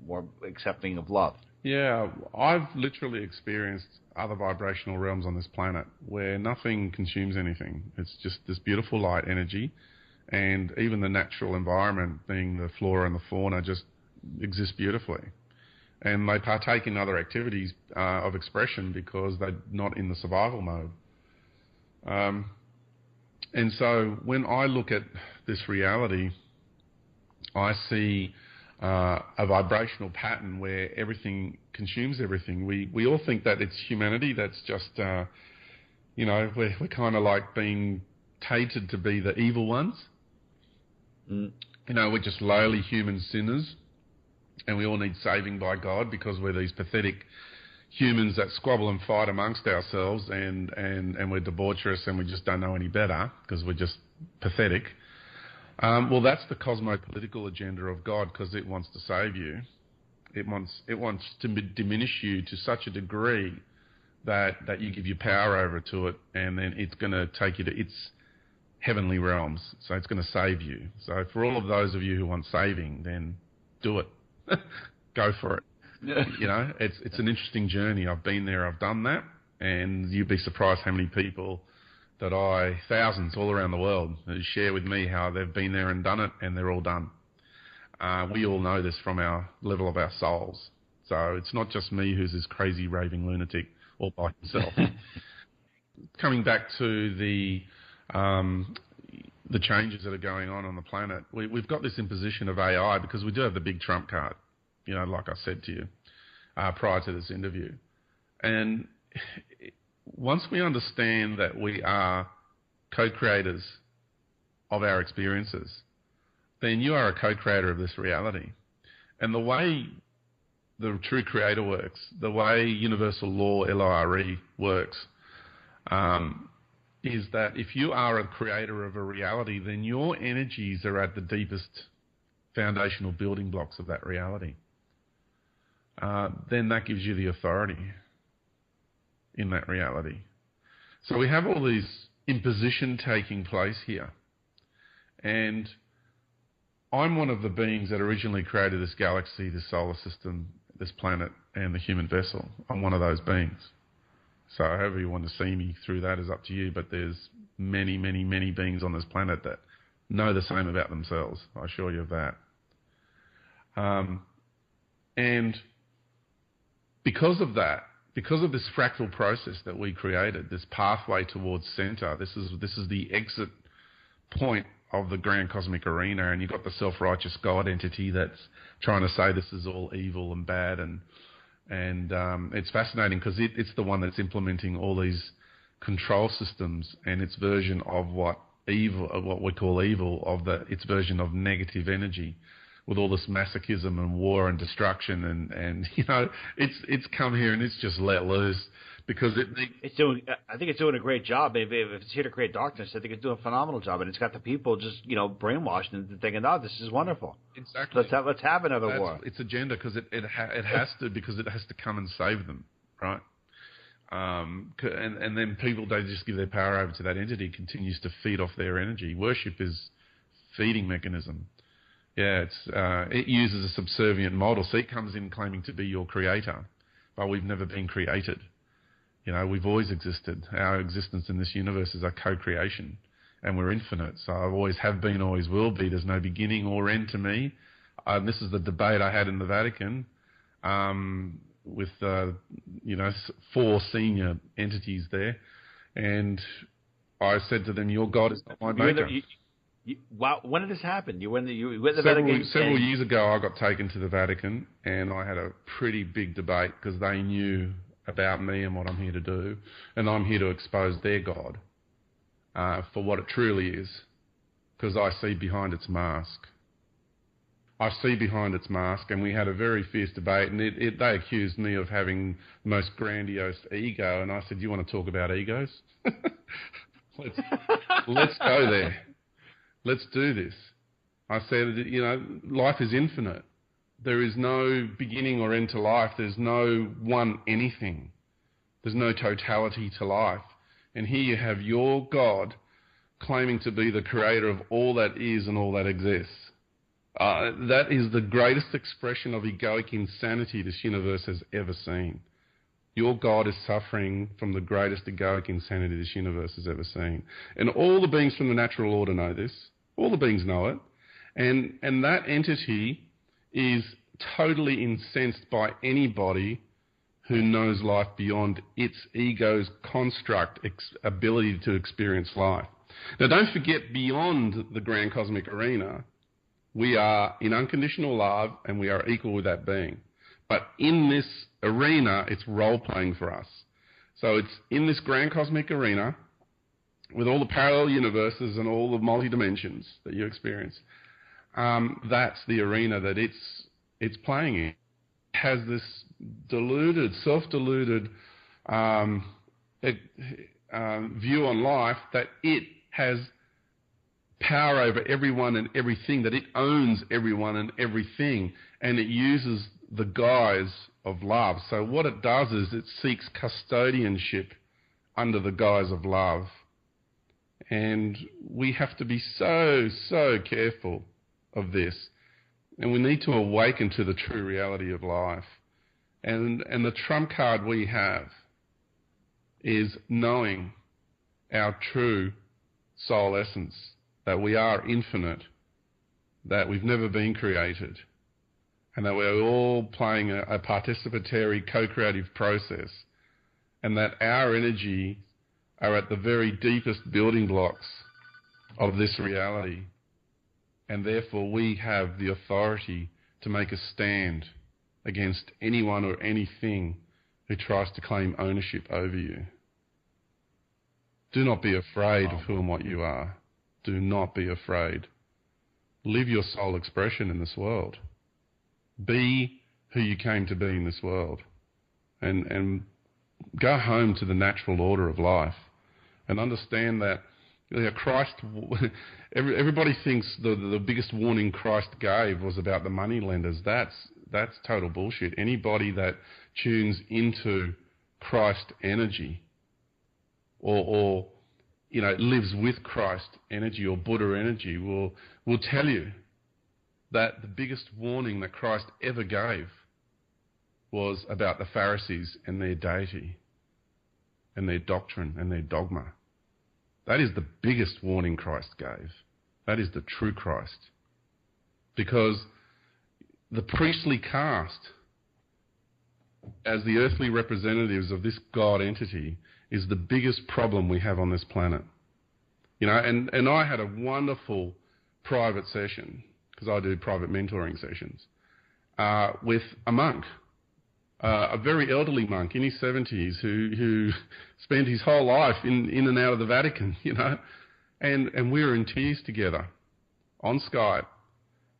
more accepting of love? Yeah, I've literally experienced other vibrational realms on this planet where nothing consumes anything. It's just this beautiful light energy, and even the natural environment, being the flora and the fauna, just exists beautifully. And they partake in other activities of expression because they're not in the survival mode. And so when I look at this reality, I see a vibrational pattern where everything consumes everything. We all think that it's humanity that's just, we're kind of like being tainted to be the evil ones. Mm. We're just lowly human sinners, and we all need saving by God because we're these pathetic humans that squabble and fight amongst ourselves, and we're debaucherous, and we just don't know any better because we're just pathetic. Well, that's the cosmopolitical agenda of God, because it wants to save you. It wants to diminish you to such a degree that you give your power over to it, and then it's going to take you to its heavenly realms. So it's going to save you. So for all of those of you who want saving, then do it. Go for it. It's an interesting journey. I've been there, I've done that, and you'd be surprised how many people thousands all around the world, who share with me how they've been there and done it, and they're all done. We all know this from our level of our souls. So it's not just me who's this crazy raving lunatic all by himself. Coming back to the changes that are going on the planet, we've got this imposition of AI because we do have the big trump card, like I said to you prior to this interview. And once we understand that we are co-creators of our experiences, then you are a co-creator of this reality. And the way the true creator works, the way universal law, LORE, works, is that if you are a creator of a reality, then your energies are at the deepest foundational building blocks of that reality. Then that gives you the authority in that reality. So we have all these imposition taking place here. And I'm one of the beings that originally created this galaxy, this solar system, this planet, and the human vessel. I'm one of those beings. So however you want to see me through that is up to you, but there's many, many, many beings on this planet that know the same about themselves. I assure you of that. And because of that, because of this fractal process that we created, this pathway towards center, this is the exit point of the grand cosmic arena, and you've got the self-righteous God entity that's trying to say this is all evil and bad, and it's fascinating because it's the one that's implementing all these control systems and its version of what we call evil, its version of negative energy, with all this masochism and war and destruction, and it's come here and it's just let loose because it's doing. I think it's doing a great job. If it's here to create darkness, I think it's doing a phenomenal job, and it's got the people just brainwashed and thinking, "Oh, this is wonderful. Exactly. Let's have another war." Its agenda because it has to, because it has to come and save them, right? And then people, they just give their power over to that entity, continues to feed off their energy. Worship is feeding mechanism. Yeah, it uses a subservient model. So it comes in claiming to be your creator, but we've never been created. We've always existed. Our existence in this universe is a co-creation, and we're infinite. So I always have been, always will be. There's no beginning or end to me. This is the debate I had in the Vatican with 4 senior entities there, and I said to them, "Your God is not my maker." Wow, when did this happen? You went to the Vatican? Several years ago, I got taken to the Vatican, and I had a pretty big debate because they knew about me and what I'm here to do, and I'm here to expose their God for what it truly is, because I see behind its mask. And we had a very fierce debate, and they accused me of having the most grandiose ego, and I said, "You want to talk about egos? Let's go there. Let's do this." I said, life is infinite. There is no beginning or end to life. There's no one anything. There's no totality to life. And here you have your God claiming to be the creator of all that is and all that exists. That is the greatest expression of egoic insanity this universe has ever seen. Your God is suffering from the greatest egoic insanity this universe has ever seen. And all the beings from the natural order know this. All the beings know it. And that entity is totally incensed by anybody who knows life beyond its ego's construct, ability to experience life. Now, don't forget, beyond the grand cosmic arena, we are in unconditional love and we are equal with that being. But in this arena, it's role-playing for us. So it's in this grand cosmic arena with all the parallel universes and all the multi-dimensions that you experience. That's the arena that it's playing in. It has this deluded, self-deluded view on life that it has power over everyone and everything, that it owns everyone and everything, and it uses the guise of love. So what it does is it seeks custodianship under the guise of love. And we have to be so, so careful of this. And we need to awaken to the true reality of life. And the trump card we have is knowing our true soul essence, that we are infinite, that we've never been created, and that we're all playing a participatory, co-creative process, and that our energy are at the very deepest building blocks of this reality, and therefore we have the authority to make a stand against anyone or anything who tries to claim ownership over you. Do not be afraid of who and what you are. Do not be afraid. Live your soul expression in this world. Be who you came to be in this world. And go home to the natural order of life. And understand that Christ, everybody thinks the biggest warning Christ gave was about the moneylenders. That's total bullshit. Anybody that tunes into Christ energy or lives with Christ energy or Buddha energy will tell you that the biggest warning that Christ ever gave was about the Pharisees and their deity and their doctrine and their dogma. That is the biggest warning Christ gave. That is the true Christ. Because the priestly caste, as the earthly representatives of this God entity, is the biggest problem we have on this planet. And I had a wonderful private session, because I do private mentoring sessions, with a monk, a very elderly monk in his 70s who spent his whole life in and out of the Vatican, and we were in tears together on Skype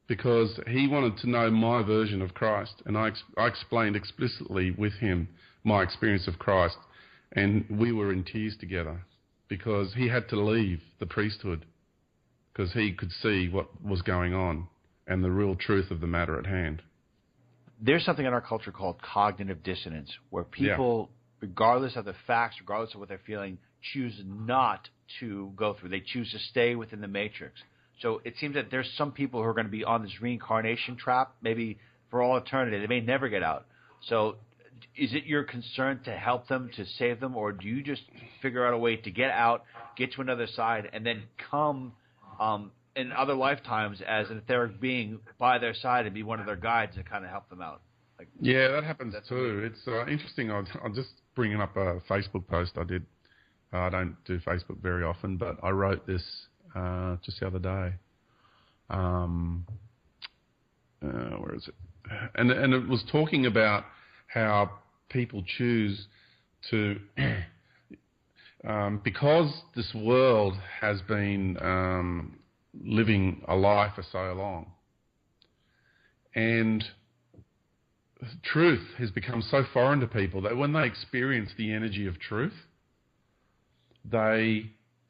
because he wanted to know my version of Christ, and I explained explicitly with him my experience of Christ, and we were in tears together because he had to leave the priesthood because he could see what was going on and the real truth of the matter at hand. There's something in our culture called cognitive dissonance, where people, regardless of the facts, regardless of what they're feeling, choose not to go through. They choose to stay within the matrix. So it seems that there's some people who are going to be on this reincarnation trap, maybe for all eternity. They may never get out. So is it your concern to help them, to save them, or do you just figure out a way to get out, get to another side, and then come in other lifetimes as an etheric being by their side and be one of their guides to kind of help them out? Yeah, that happens too. It's interesting. I'm just bringing up a Facebook post I did. I don't do Facebook very often, but I wrote this just the other day. Where is it? And it was talking about how people choose to, because this world has been living a lie for so long, and truth has become so foreign to people that when they experience the energy of truth,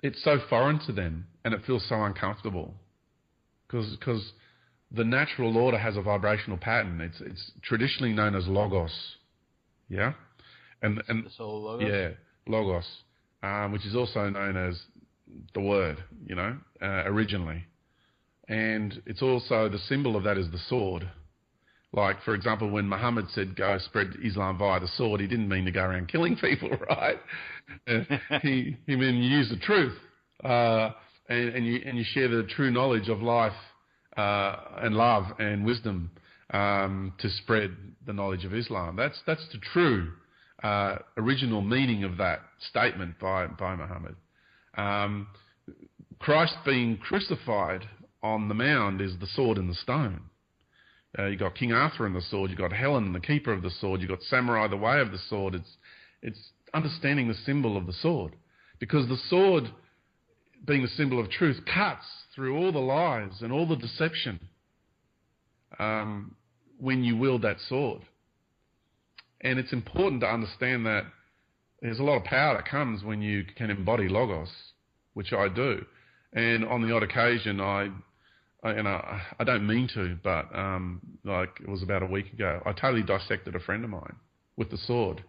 it's so foreign to them and it feels so uncomfortable because the natural order has a vibrational pattern. It's traditionally known as logos, yeah, and the soul logos? Yeah, logos, which is also known as the word, originally. And it's also the symbol of that is the sword. Like, for example, when Muhammad said go spread Islam via the sword, he didn't mean to go around killing people, right? he meant use the truth, and you share the true knowledge of life and love and wisdom to spread the knowledge of Islam. That's the true original meaning of that statement by Muhammad. Christ being crucified on the mound is the sword and the stone. You got King Arthur and the sword. You got Helen, the keeper of the sword. You got Samurai, the way of the sword. It's understanding the symbol of the sword, because the sword, being the symbol of truth, cuts through all the lies and all the deception when you wield that sword. And it's important to understand that there's a lot of power that comes when you can embody Logos, which I do. And on the odd occasion, I don't mean to, but like it was about a week ago, I totally dissected a friend of mine with the sword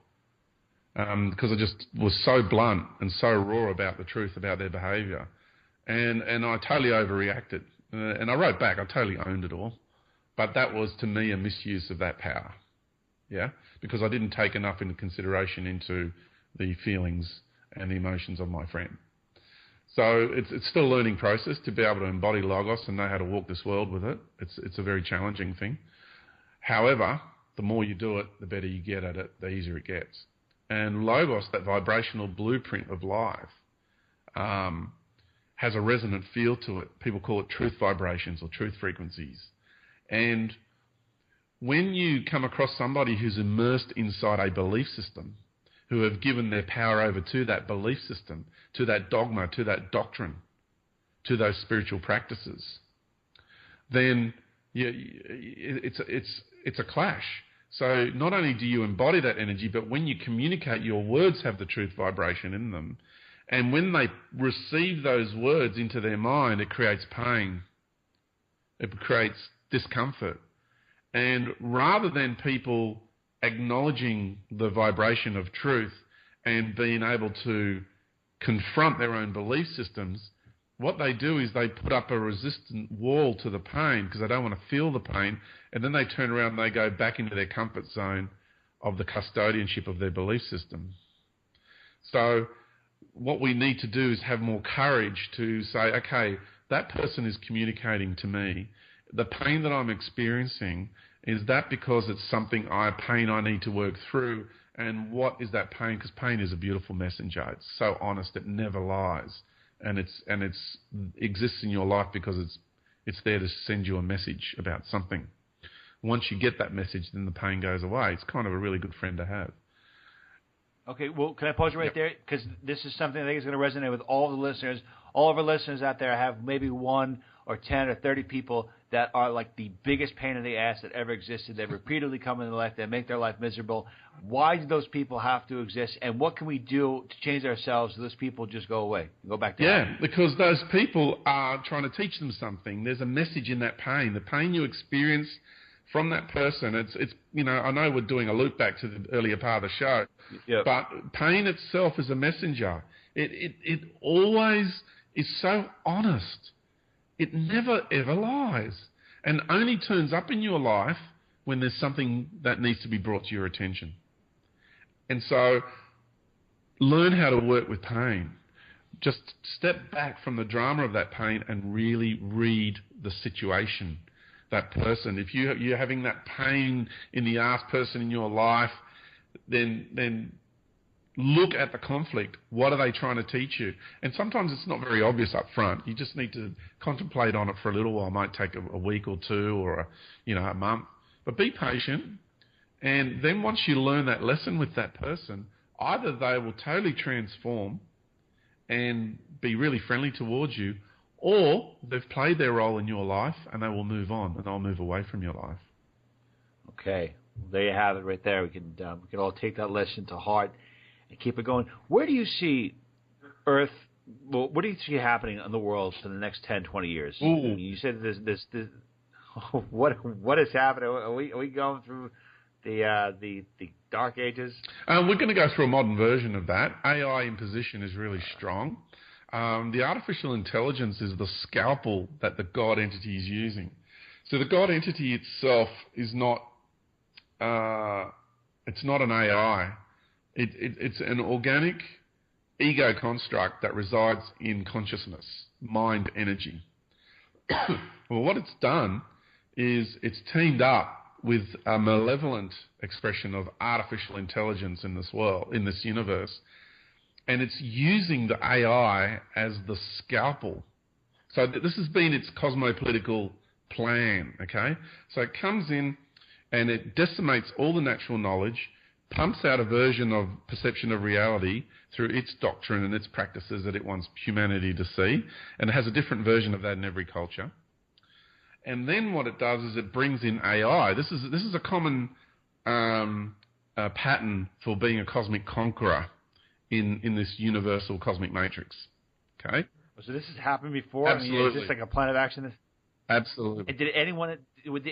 because I just was so blunt and so raw about the truth about their behaviour. And I totally overreacted. And I wrote back, I totally owned it all. But that was, to me, a misuse of that power. Yeah? Because I didn't take enough into consideration into the feelings and the emotions of my friend. So it's still a learning process to be able to embody Logos and know how to walk this world with it. It's a very challenging thing. However, the more you do it, the better you get at it, the easier it gets. And Logos, that vibrational blueprint of life, has a resonant feel to it. People call it truth vibrations or truth frequencies. And when you come across somebody who's immersed inside a belief system, who have given their power over to that belief system, to that dogma, to that doctrine, to those spiritual practices, then it's a clash. So not only do you embody that energy, but when you communicate, your words have the truth vibration in them. And when they receive those words into their mind, it creates pain. It creates discomfort. And rather than people acknowledging the vibration of truth and being able to confront their own belief systems, what they do is they put up a resistant wall to the pain because they don't want to feel the pain, and then they turn around and they go back into their comfort zone of the custodianship of their belief system. So what we need to do is have more courage to say, okay, that person is communicating to me. The pain that I'm experiencing, is that because it's something pain I need to work through? And what is that pain? Because pain is a beautiful messenger. It's so honest, it never lies. And it exists in your life because it's there to send you a message about something. Once you get that message, then the pain goes away. It's kind of a really good friend to have. Okay, well, can I pause you right there? Because this is something I think is going to resonate with all the listeners. All of our listeners out there have maybe 1 or 10 or 30 people that are like the biggest pain in the ass that ever existed. They repeatedly come into life. They make their life miserable. Why do those people have to exist? And what can we do to change ourselves so those people just go away and go back to happy? Because those people are trying to teach them something. There's a message in that pain. The pain you experience from that person, it's I know we're doing a loop back to the earlier part of the show, but pain itself is a messenger. It always is so honest. It never, ever lies, and only turns up in your life when there's something that needs to be brought to your attention. And so learn how to work with pain. Just step back from the drama of that pain and really read the situation, that person. If you're having that pain in the ass person in your life, then look at the conflict. What are they trying to teach you? And sometimes it's not very obvious up front. You just need to contemplate on it for a little while. It might take a week or two or a month. But be patient. And then once you learn that lesson with that person, either they will totally transform and be really friendly towards you, or they've played their role in your life and they will move on and they'll move away from your life. Okay. Well, there you have it right there. We can all take that lesson to heart and keep it going. Where do you see Earth? Well, what do you see happening in the world for the next 10, 20 years? You said this what is happening? Are we going through the dark ages? We're going to go through a modern version of that. AI in position is really strong. The artificial intelligence is the scalpel that the God entity is using. So the God entity itself is not, it's not an AI. It's an organic ego construct that resides in consciousness, mind, energy. Well, what it's done is it's teamed up with a malevolent expression of artificial intelligence in this world, in this universe, and it's using the AI as the scalpel. So this has been its cosmopolitical plan, okay? So it comes in and it decimates all the natural knowledge, pumps out a version of perception of reality through its doctrine and its practices that it wants humanity to see, and it has a different version of that in every culture. And then what it does is it brings in AI. This is a common pattern for being a cosmic conqueror in this universal cosmic matrix. Okay? So this has happened before? Absolutely. I mean, is this like a plan of action? Absolutely. And did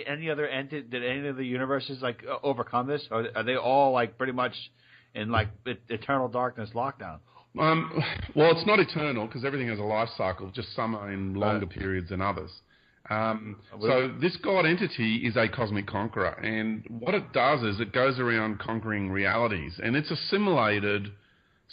any of the universes like overcome this? Or are they all like pretty much in like eternal darkness lockdown? Well, it's not eternal because everything has a life cycle. Just some are in longer periods than others. So this God entity is a cosmic conqueror, and what it does is it goes around conquering realities, and it's assimilated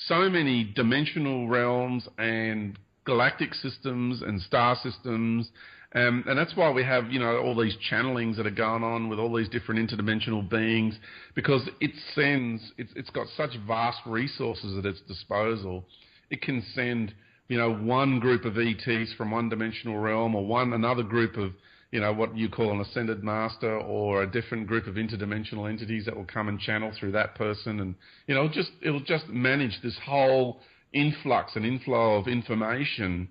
so many dimensional realms and galactic systems and star systems, and that's why we have, all these channelings that are going on with all these different interdimensional beings, because it's got such vast resources at its disposal. It can send one group of ETs from one dimensional realm, or another group of, what you call an ascended master, or a different group of interdimensional entities that will come and channel through that person, and it'll just manage this whole influx and inflow of information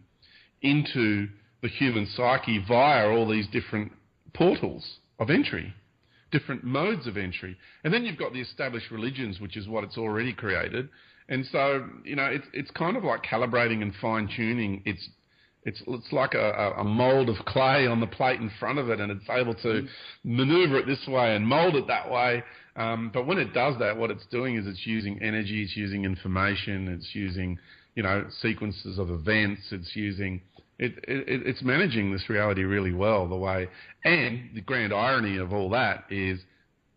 into the human psyche via all these different portals of entry, different modes of entry. And then you've got the established religions, which is what it's already created. And so, it's kind of like calibrating and fine-tuning. It's like a mold of clay on the plate in front of it, and it's able to maneuver it this way and mold it that way. But when it does that, what it's doing is it's using energy, it's using information, it's using, sequences of events, it's managing this reality really well, the way. And the grand irony of all that is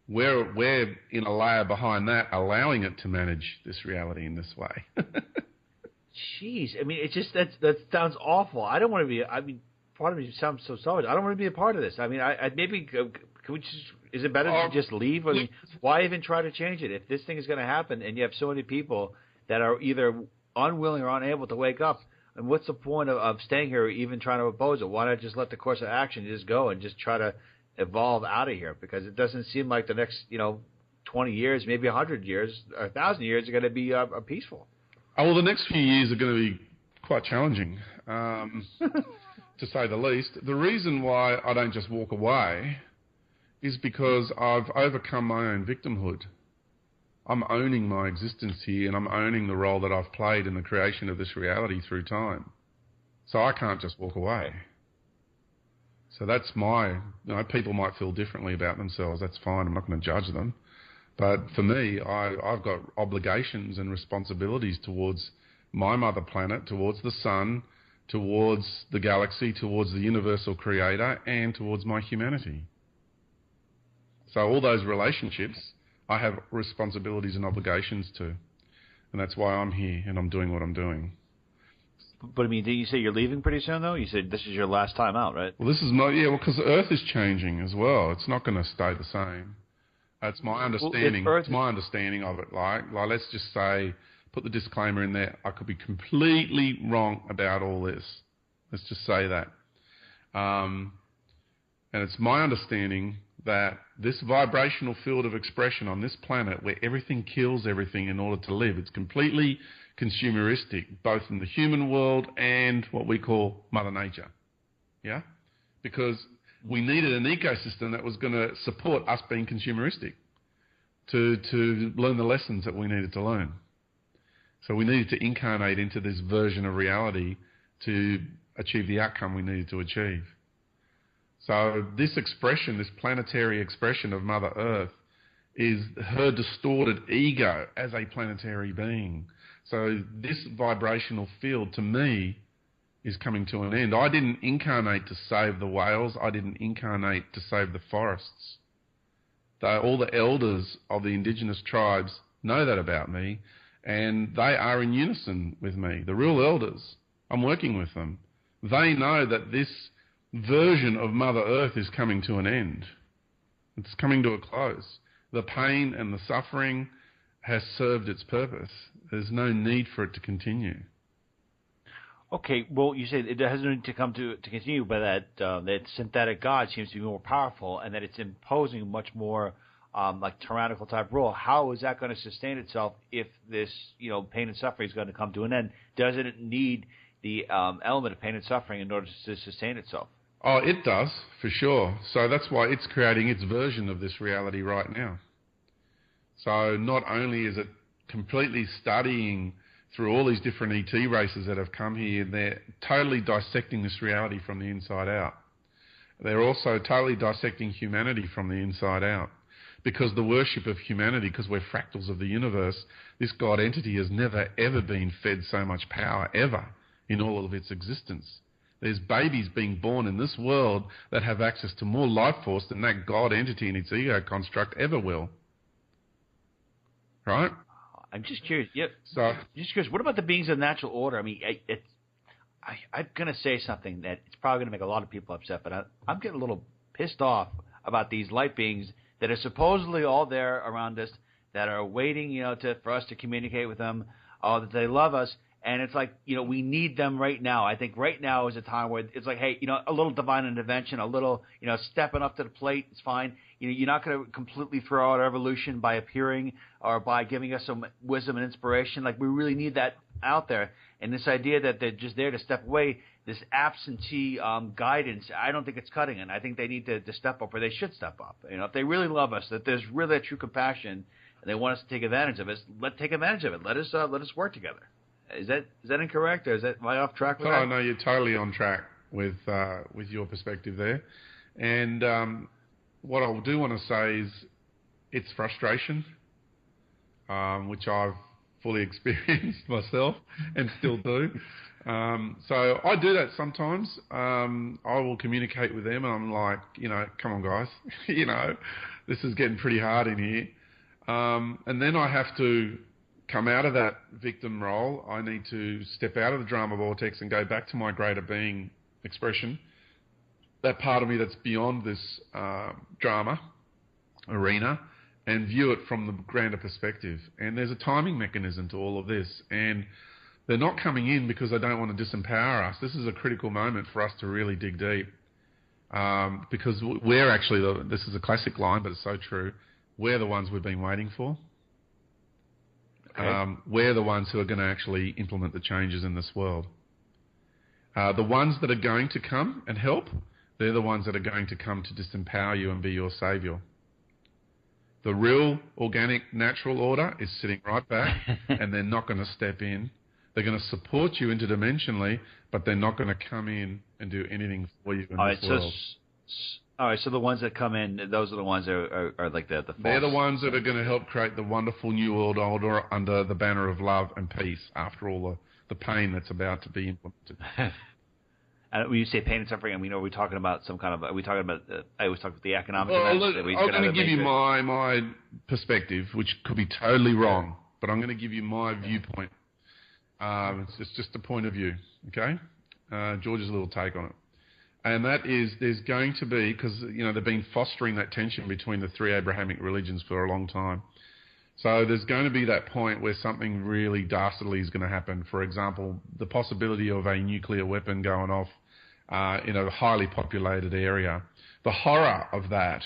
we're in a layer behind that, allowing it to manage this reality in this way. Jeez, I mean, it just that sounds awful. I don't want to be. I mean, part of me sounds so sorry. I don't want to be a part of this. I mean, I maybe can we just? Is it better to just leave? I mean, why even try to change it if this thing is going to happen and you have so many people that are either unwilling or unable to wake up? And what's the point of staying here or even trying to oppose it? Why not just let the course of action just go and just try to evolve out of here? Because it doesn't seem like the next 20 years, maybe 100 years, or 1,000 years are going to be peaceful. Oh, well, the next few years are going to be quite challenging, to say the least. The reason why I don't just walk away is because I've overcome my own victimhood. I'm owning my existence here, and I'm owning the role that I've played in the creation of this reality through time. So I can't just walk away. So that's people might feel differently about themselves. That's fine. I'm not going to judge them. But for me, I've got obligations and responsibilities towards my mother planet, towards the sun, towards the galaxy, towards the universal creator, and towards my humanity. So all those relationships, I have responsibilities and obligations to. And that's why I'm here and I'm doing what I'm doing. But I mean, did you say you're leaving pretty soon, though? You said this is your last time out, right? Well, because the Earth is changing as well. It's not going to stay the same. That's my understanding. It's my understanding of it. Like let's just say, put the disclaimer in there. I could be completely wrong about all this. Let's just say that. And it's my understanding that this vibrational field of expression on this planet, where everything kills everything in order to live, it's completely consumeristic, both in the human world and what we call Mother Nature. Yeah? Because we needed an ecosystem that was going to support us being consumeristic to learn the lessons that we needed to learn. So we needed to incarnate into this version of reality to achieve the outcome we needed to achieve. So this expression, this planetary expression of Mother Earth, is her distorted ego as a planetary being. So this vibrational field, to me, is coming to an end. I didn't incarnate to save the whales. I didn't incarnate to save the forests. All the elders of the indigenous tribes know that about me, and they are in unison with me. The real elders, I'm working with them. They know that this version of Mother Earth is coming to an end. It's coming to a close. The pain and the suffering has served its purpose. There's no need for it to continue. Okay, well, you say it doesn't need to come to continue, but that synthetic God seems to be more powerful, and that it's imposing much more like tyrannical type rule. How is that going to sustain itself if this pain and suffering is going to come to an end? Doesn't it need the element of pain and suffering in order to sustain itself? Oh, it does, for sure. So that's why it's creating its version of this reality right now. So not only is it completely studying through all these different ET races that have come here, they're totally dissecting this reality from the inside out. They're also totally dissecting humanity from the inside out. Because the worship of humanity, because we're fractals of the universe, this God entity has never, ever been fed so much power, ever, in all of its existence. There's babies being born in this world that have access to more life force than that God entity in its ego construct ever will. Right? I'm just curious. Yep. So, I'm just curious. What about the beings of natural order? I mean, I'm going to say something that it's probably going to make a lot of people upset, but I'm getting a little pissed off about these light beings that are supposedly all there around us, that are waiting, for us to communicate with them, that they love us. And it's like, we need them right now. I think right now is a time where it's like, hey, a little divine intervention, a little, stepping up to the plate is fine. You're not going to completely throw out our evolution by appearing or by giving us some wisdom and inspiration. Like, we really need that out there. And this idea that they're just there to step away, this absentee guidance, I don't think it's cutting it. I think they need to step up, or they should step up. If they really love us, that there's really a true compassion, and they want us to take advantage of us, take advantage of it. Let us work together. Is that incorrect, or am I off track with that? Oh, no, you're totally on track with your perspective there. And what I do want to say is it's frustration, which I've fully experienced myself and still do. So I do that sometimes. I will communicate with them, and I'm like, come on, guys, this is getting pretty hard in here. And then I have to come out of that victim role. I need to step out of the drama vortex and go back to my greater being expression, that part of me that's beyond this drama arena, and view it from the grander perspective. And there's a timing mechanism to all of this, and they're not coming in because they don't want to disempower us. This is a critical moment for us to really dig deep, because we're actually, this is a classic line, but it's so true, we're the ones we've been waiting for. Okay. We're the ones who are going to actually implement the changes in this world. The ones that are going to come and help, they're the ones that are going to come to disempower you and be your saviour. The real, organic, natural order is sitting right back, and they're not going to step in. They're going to support you interdimensionally, but they're not going to come in and do anything for you in this world. All right, so the ones that come in, those are the ones that are like the false. They're the ones that are going to help create the wonderful new world order under the banner of love and peace after all the pain that's about to be implemented. And when you say pain and suffering, I mean, are we talking about some kind of? Are we talking about? I always talk about the economic Well, events. look, I'm going to give you my perspective, which could be totally wrong, but I'm going to give you my viewpoint. It's just a point of view, okay? George's little take on it. And that is, there's going to be, because, they've been fostering that tension between the three Abrahamic religions for a long time. So there's going to be that point where something really dastardly is going to happen. For example, the possibility of a nuclear weapon going off in a highly populated area. The horror of that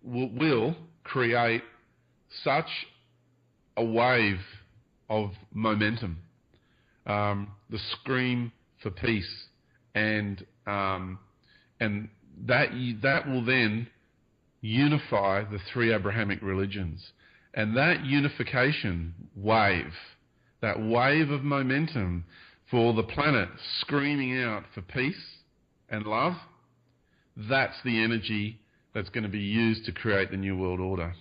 will create such a wave of momentum. The scream for peace, and that will then unify the three Abrahamic religions. And that unification wave, that wave of momentum for the planet screaming out for peace and love, that's the energy that's going to be used to create the New World Order.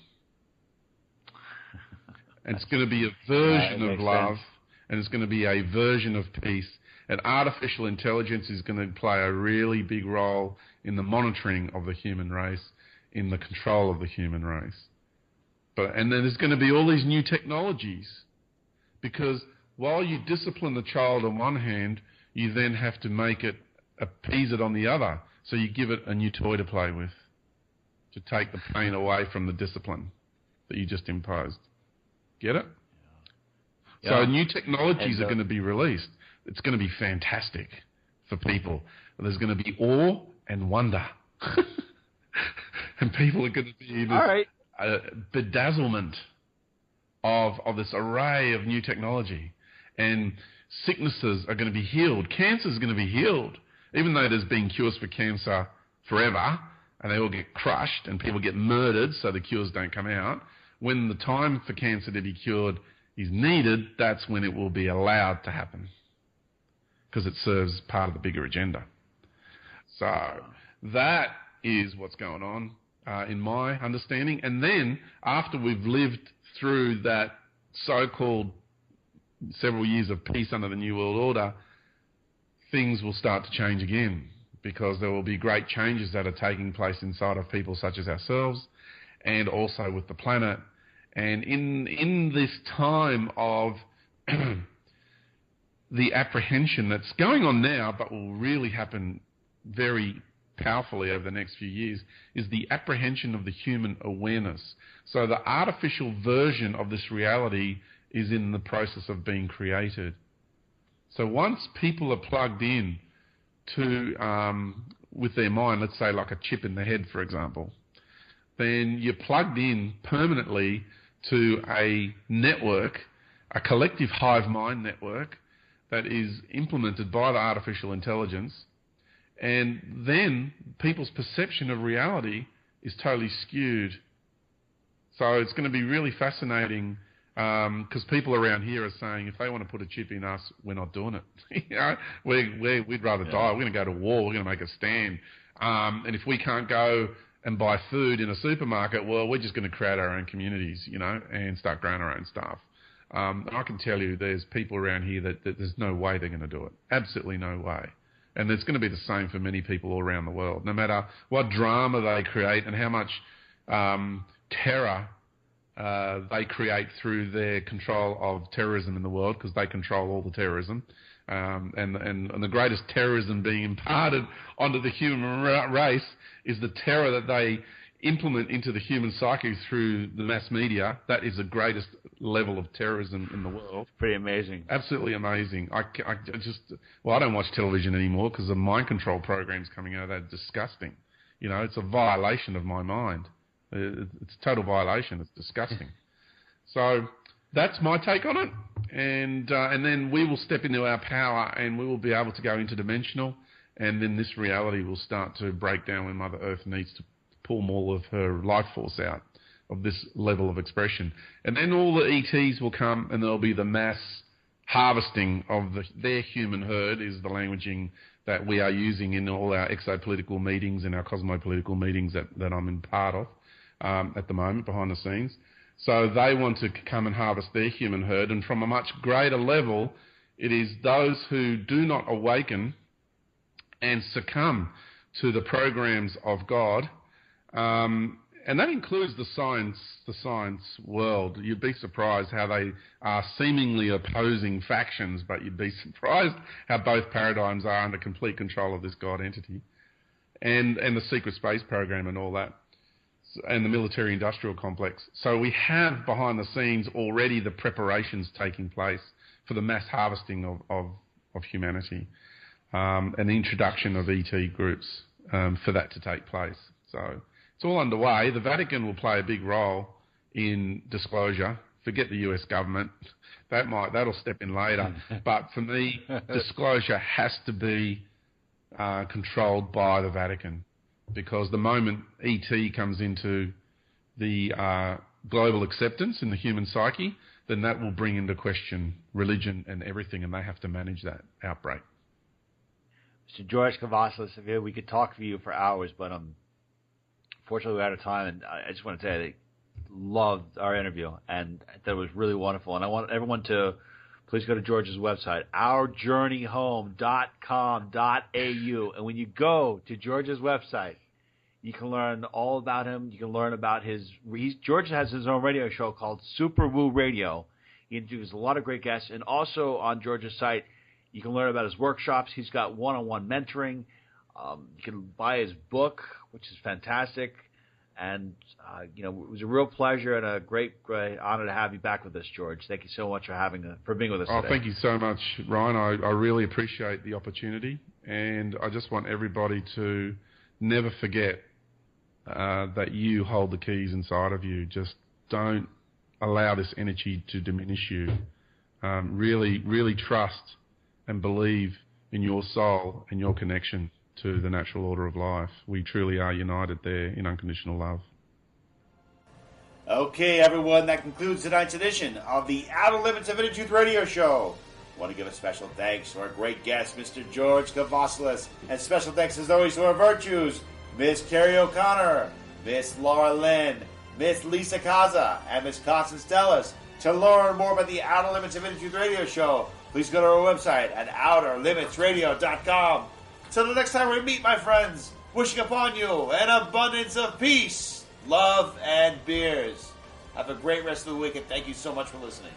And it's going to be a version of love, sense. and it's going to be a version of peace. And artificial intelligence is going to play a really big role in the monitoring of the human race, in the control of the human race. And then there's going to be all these new technologies, because while you discipline the child on one hand, you then have to make it appease it on the other. So you give it a new toy to play with, to take the pain away from the discipline that you just imposed. Get it? Yeah. So new technologies are going to be released. It's going to be fantastic for people. There's going to be awe and wonder. And people are going to be in this bedazzlement of this array of new technology. And sicknesses are going to be healed. Cancer is going to be healed. Even though there's been cures for cancer forever, and they all get crushed and people get murdered so the cures don't come out, when the time for cancer to be cured is needed, that's when it will be allowed to happen, because it serves part of the bigger agenda. So that is what's going on in my understanding. And then after we've lived through that so-called several years of peace under the New World Order, things will start to change again, because there will be great changes that are taking place inside of people such as ourselves, and also with the planet. And in this time of the apprehension that's going on now, but will really happen very powerfully over the next few years, is the apprehension of the human awareness. So the artificial version of this reality is in the process of being created. So once people are plugged in to, with their mind, let's say like a chip in the head, for example, then you're plugged in permanently to a network, a collective hive mind network that is implemented by the artificial intelligence, and then people's perception of reality is totally skewed. So it's going to be really fascinating, because people around here are saying if they want to put a chip in us, we're not doing it. You know, we'd rather die. We're going to go to war. We're going to make a stand. And if we can't go and buy food in a supermarket, well, we're just going to create our own communities, you know, and start growing our own stuff. And I can tell you there's people around here that there's no way they're going to do it. Absolutely no way. And it's going to be the same for many people all around the world. No matter what drama they create and how much terror they create through their control of terrorism in the world, because they control all the terrorism. And the greatest terrorism being imparted onto the human race is the terror that they implement into the human psyche through the mass media. That is the greatest level of terrorism in the world. Pretty amazing. Absolutely amazing. I don't watch television anymore because the mind control programs coming out of that are disgusting. You know, it's a violation of my mind. It's a total violation. It's disgusting. So that's my take on it. And then we will step into our power, and we will be able to go interdimensional, and then this reality will start to break down when Mother Earth needs to pull more of her life force out of this level of expression. And then all the ETs will come, and there'll be the mass harvesting of their human herd, is the languaging that we are using in all our exopolitical meetings and our cosmopolitical meetings that I'm in part of at the moment, behind the scenes. So they want to come and harvest their human herd, and from a much greater level, it is those who do not awaken and succumb to the programs of God, and that includes the science world. You'd be surprised how they are seemingly opposing factions, but you'd be surprised how both paradigms are under complete control of this God entity, and the secret space program and all that, and the military-industrial complex. So we have behind the scenes already the preparations taking place for the mass harvesting of humanity, and the introduction of ET groups for that to take place. So it's all underway. The Vatican will play a big role in disclosure. Forget the US government. That'll step in later. But for me, disclosure has to be controlled by the Vatican, because the moment ET comes into the global acceptance in the human psyche, then that will bring into question religion and everything, and they have to manage that outbreak. Mr. George Kavassilas, we could talk to you for hours, but unfortunately we're out of time, and I just want to tell you, loved our interview, and that was really wonderful. And I want everyone to please go to George's website, ourjourneyhome.com.au. And when you go to George's website, you can learn all about him. You can learn about George has his own radio show called Super Woo Radio. He interviews a lot of great guests. And also on George's site, you can learn about his workshops. He's got one-on-one mentoring. You can buy his book, which is fantastic. And, it was a real pleasure and a great honor to have you back with us, George. Thank you so much for being with us today. Thank you so much, Ryan. I really appreciate the opportunity. And I just want everybody to never forget that you hold the keys inside of you. Just don't allow this energy to diminish you. Really, really trust and believe in your soul and your connection to the natural order of life. We truly are united there in unconditional love. Okay, everyone, that concludes tonight's edition of the Outer Limits of Inner Truth Radio Show. I want to give a special thanks to our great guest, Mr. George Kavassilas, and special thanks as always to our virtues, Miss Carrie O'Connor, Miss Laura Lynn, Miss Lisa Kaza, and Miss Constance Tellis. To learn more about the Outer Limits of Inner Truth Radio Show, please go to our website at outerlimitsradio.com. Till the next time we meet, my friends, wishing upon you an abundance of peace, love, and beers. Have a great rest of the week, and thank you so much for listening.